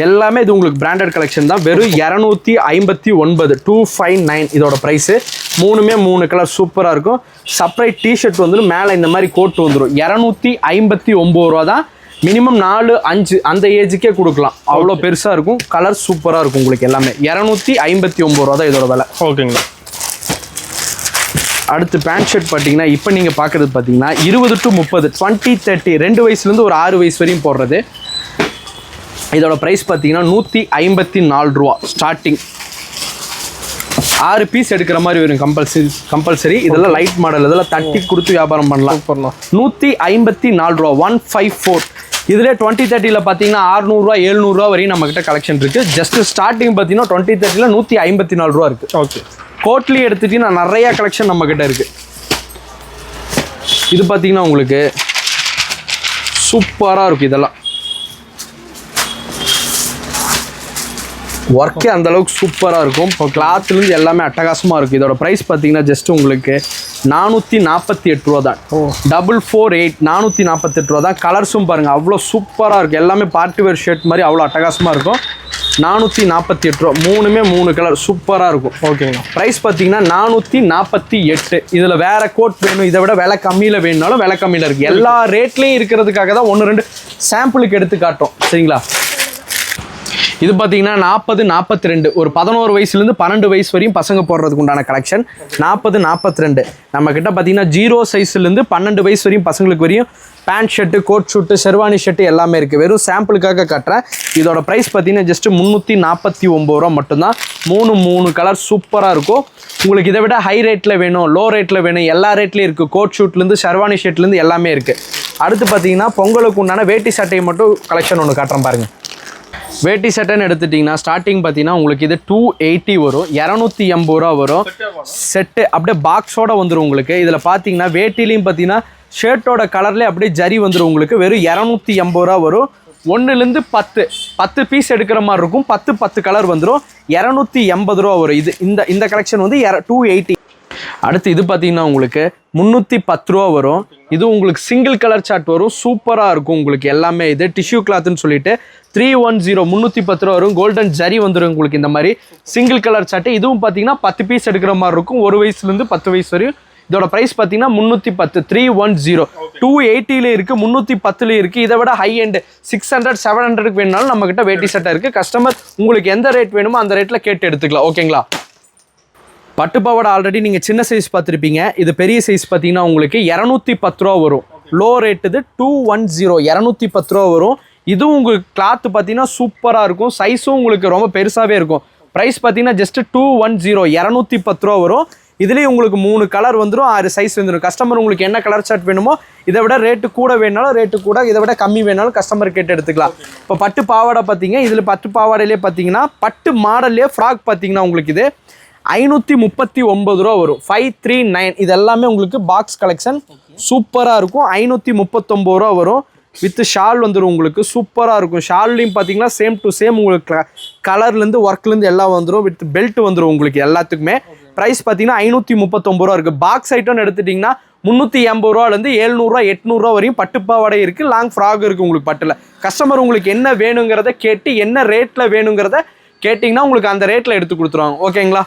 எல்லாமே இது உங்களுக்கு பிராண்டட் கலெக்ஷன் தான். வெறும் 259 259 இதோட ப்ரைஸு. 3 கலர் சூப்பராக இருக்கும். செப்பரேட் டிஷர்ட் வந்துடும். மேலே இந்த மாதிரி கோட் வந்துடும். 259 ரூபா தான். மினிமம் 4, 5 அந்த ஏஜுக்கே கொடுக்கலாம். அவ்வளோ பெருசாக இருக்கும். கலர் சூப்பராக இருக்கும் உங்களுக்கு. எல்லாமே 259 ரூபா தான் இதோட விலை. ஓகேங்களா. அடுத்து பேண்ட் ஷர்ட் பார்த்தீங்கன்னா இப்போ நீங்கள் பார்க்குறது பார்த்தீங்கன்னா 20 to 30 20, 30 2 வயசுலேருந்து ஒரு 6 வயசு வரையும் போடுறது. இதோட ப்ரைஸ் பார்த்தீங்கன்னா 154 ரூபா ஸ்டார்டிங். 6 பீஸ் எடுக்கிற மாதிரி வரும் கம்பல்சரி. இதெல்லாம் லைட் மாடல். இதெல்லாம் தட்டி கொடுத்து வியாபாரம் பண்ணலாம். 154 ரூபா 154. இதில் 20, 30 பார்த்தீங்கன்னா 600 700 ரூபா வரையும் நம்மகிட்ட கலெக்ஷன் இருக்குது. ஜஸ்ட் ஸ்டார்டிங் பார்த்தீங்கன்னா 20, 30 154 ரூபா இருக்குது. ஓகே. கோட்லி எடுத்துட்டீங்கன்னா நிறையா கலெக்ஷன் நம்மக்கிட்ட இருக்குது. இது பார்த்தீங்கன்னா உங்களுக்கு சூப்பராக இருக்கும். இதெல்லாம் ஒர்க்கே அந்தளவுக்கு சூப்பராக இருக்கும். இப்போ கிளாத்துலேருந்து எல்லாமே அட்டகாசமாக இருக்கும். இதோட ப்ரைஸ் பார்த்தீங்கன்னா ஜஸ்ட் உங்களுக்கு 448 ரூபா தான். 448 448 ரூபா தான். கலர்ஸும் பாருங்கள் அவ்வளோ சூப்பராக இருக்கும். எல்லாமே பார்ட்டி வேர் ஷர்ட் மாதிரி அவ்வளோ அட்டகாசமாக இருக்கும். 448 ரூபா. 3 கலர் சூப்பராக இருக்கும். ஓகேங்களா. ப்ரைஸ் பார்த்தீங்கன்னா 448. இதில் வேறு கோட் வேணும், இதை விட விலை கம்மியில் வேணுனாலும் விலை கம்மியில் இருக்குது. எல்லா ரேட்லேயும் இருக்கிறதுக்காக தான் 1, 2 சாம்பிளுக்கு எடுத்து காட்டுறோம். சரிங்களா. இது பார்த்தீங்கன்னா 40, 42 ஒரு 11 வயசுலேருந்து 12 வயசு வரையும் பசங்க போடுறதுக்கு உண்டான கலெக்ஷன். 40, 42 நம்ம கிட்ட பார்த்தீங்கன்னா 0 சைஸ்லேருந்து 12 வயசு வரையும் பசங்களுக்கு வரையும் pant shirt, coat suit, sherwani shirt எல்லாமே இருக்குது. வெறும் சாம்பிளுக்காக கட்டுறேன். இதோட ப்ரைஸ் பார்த்தீங்கன்னா ஜஸ்ட் 349 ரூபா மட்டும்தான். 3 கலர் சூப்பராக இருக்கும். உங்களுக்கு இதை விட ஹை ரேட்டில் வேணும், லோ ரேட்டில் வேணும், எல்லா ரேட்லேயும் இருக்குது. கோட் ஷூட்லேருந்து ஷெர்வானி ஷர்ட்லேருந்து எல்லாமே இருக்குது. அடுத்து பார்த்தீங்கன்னா பொங்கலுக்கு உண்டான வேட்டி சட்டையை மட்டும் கலெக்ஷன் ஒன்று காட்டுறேன் பாருங்கள். வேட்டி சட்டைன்னு எடுத்துட்டிங்கன்னா ஸ்டார்டிங் பார்த்தீங்கன்னா உங்களுக்கு இது 280 வரும். 280 ரூபா வரும் செட்டு. அப்படியே பாக்ஸோட வந்துடும் உங்களுக்கு. இதில் பார்த்தீங்கன்னா வேட்டிலையும் பார்த்தீங்கன்னா ஷர்ட்டோட கலர்லேயே அப்படியே ஜரி வந்துடும் உங்களுக்கு. வெறும் 280 ரூபா வரும். 1லேருந்து 10 பீஸ் எடுக்கிற மாதிரி இருக்கும். 10 கலர் வந்துடும். 280 ரூபா வரும். இது இந்த கலெக்ஷன் வந்து 280. அடுத்து இது பார்த்தீங்கன்னா உங்களுக்கு 310 ரூபா வரும். இது உங்களுக்கு சிங்கிள் கலர் சார்ட் வரும். சூப்பராக இருக்கும் உங்களுக்கு. எல்லாமே இது டிஷ்யூ கிளாத்துன்னு சொல்லிட்டு 310 310 ரூபா வரும். கோல்டன் ஜரி வந்துடும் உங்களுக்கு. இந்த மாதிரி சிங்கிள் கலர் சார்ட்டு. இதுவும் பார்த்தீங்கன்னா 10 பீஸ் எடுக்கிற மாதிரி இருக்கும். 1 வயசுலேருந்து 10 வயசு வரையும். இதோட ப்ரைஸ் பார்த்தீங்கன்னா 310 310. 280ல இருக்குது, 310ல இருக்குது. இதை விட ஹை எண்ட் 600 700க்கு வேணுனாலும் நம்மக்கிட்ட வேட்டி சட்டை இருக்குது. கஸ்டமர் உங்களுக்கு எந்த ரேட் வேணுமோ அந்த ரேட்டில் கேட்டு எடுத்துக்கலாம். ஓகேங்களா. பட்டுப்பாவோட ஆல்ரெடி நீங்கள் சின்ன சைஸ் பார்த்துருப்பீங்க. இது பெரிய சைஸ் பார்த்தீங்கன்னா உங்களுக்கு 210 ரூபா வரும். லோ ரேட் இது 210 210 ரூபா வரும். இதுவும் உங்களுக்கு கிளாத்து பார்த்தீங்கன்னா சூப்பராக இருக்கும். சைஸும் உங்களுக்கு ரொம்ப பெருசாகவே இருக்கும். ப்ரைஸ் பார்த்தீங்கன்னா ஜஸ்ட் 210 210 ரூபா வரும். இதுலேயும் உங்களுக்கு 3 கலர் வந்துடும், 6 சைஸ் வந்துடும். கஸ்டமர் உங்களுக்கு என்ன கலர் ஷர்ட் வேணுமோ இதை விட ரேட்டு கூட வேணாலும் ரேட்டு கூட, இதை விட கம்மி வேணாலும் கஸ்டமர் கேட்டு எடுத்துக்கலாம். இப்போ பட்டு பாவாடை பார்த்தீங்க. இதில் பட்டு பாவாடையிலே பார்த்தீங்கன்னா பட்டு மாடல்லே ஃப்ராக் பார்த்தீங்கன்னா உங்களுக்கு இது 539 ரூபா வரும். 539. இது எல்லாமே உங்களுக்கு பாக்ஸ் கலெக்ஷன் சூப்பராக இருக்கும். 539 ரூபா வரும். வித் ஷால் வந்துடும் உங்களுக்கு. சூப்பராக இருக்கும். ஷால்லையும் பார்த்தீங்கன்னா சேம் டு சேம் உங்களுக்கு கலர்லேருந்து ஒர்க்லேருந்து எல்லாம் வந்துடும். வித் பெல்ட் வந்துடும் உங்களுக்கு எல்லாத்துக்குமே. ப்ரைஸ் பார்த்தீங்கன்னா 539 ரூபா இருக்குது. பாக்ஸ் ஐட்டம்னு எடுத்துட்டிங்கன்னா 380 ரூபாலேருந்து 700 800 வரையும் பட்டுப்பாவாடை இருக்குது. லாங் ஃப்ராக் இருக்குது உங்களுக்கு பட்டில். கஸ்டமர் உங்களுக்கு என்ன வேணுங்கிறத கேட்டு என்ன ரேட்டில் வேணுங்கிறத கேட்டிங்கன்னா உங்களுக்கு அந்த ரேட்டில் எடுத்து கொடுத்துருவாங்க. ஓகேங்களா.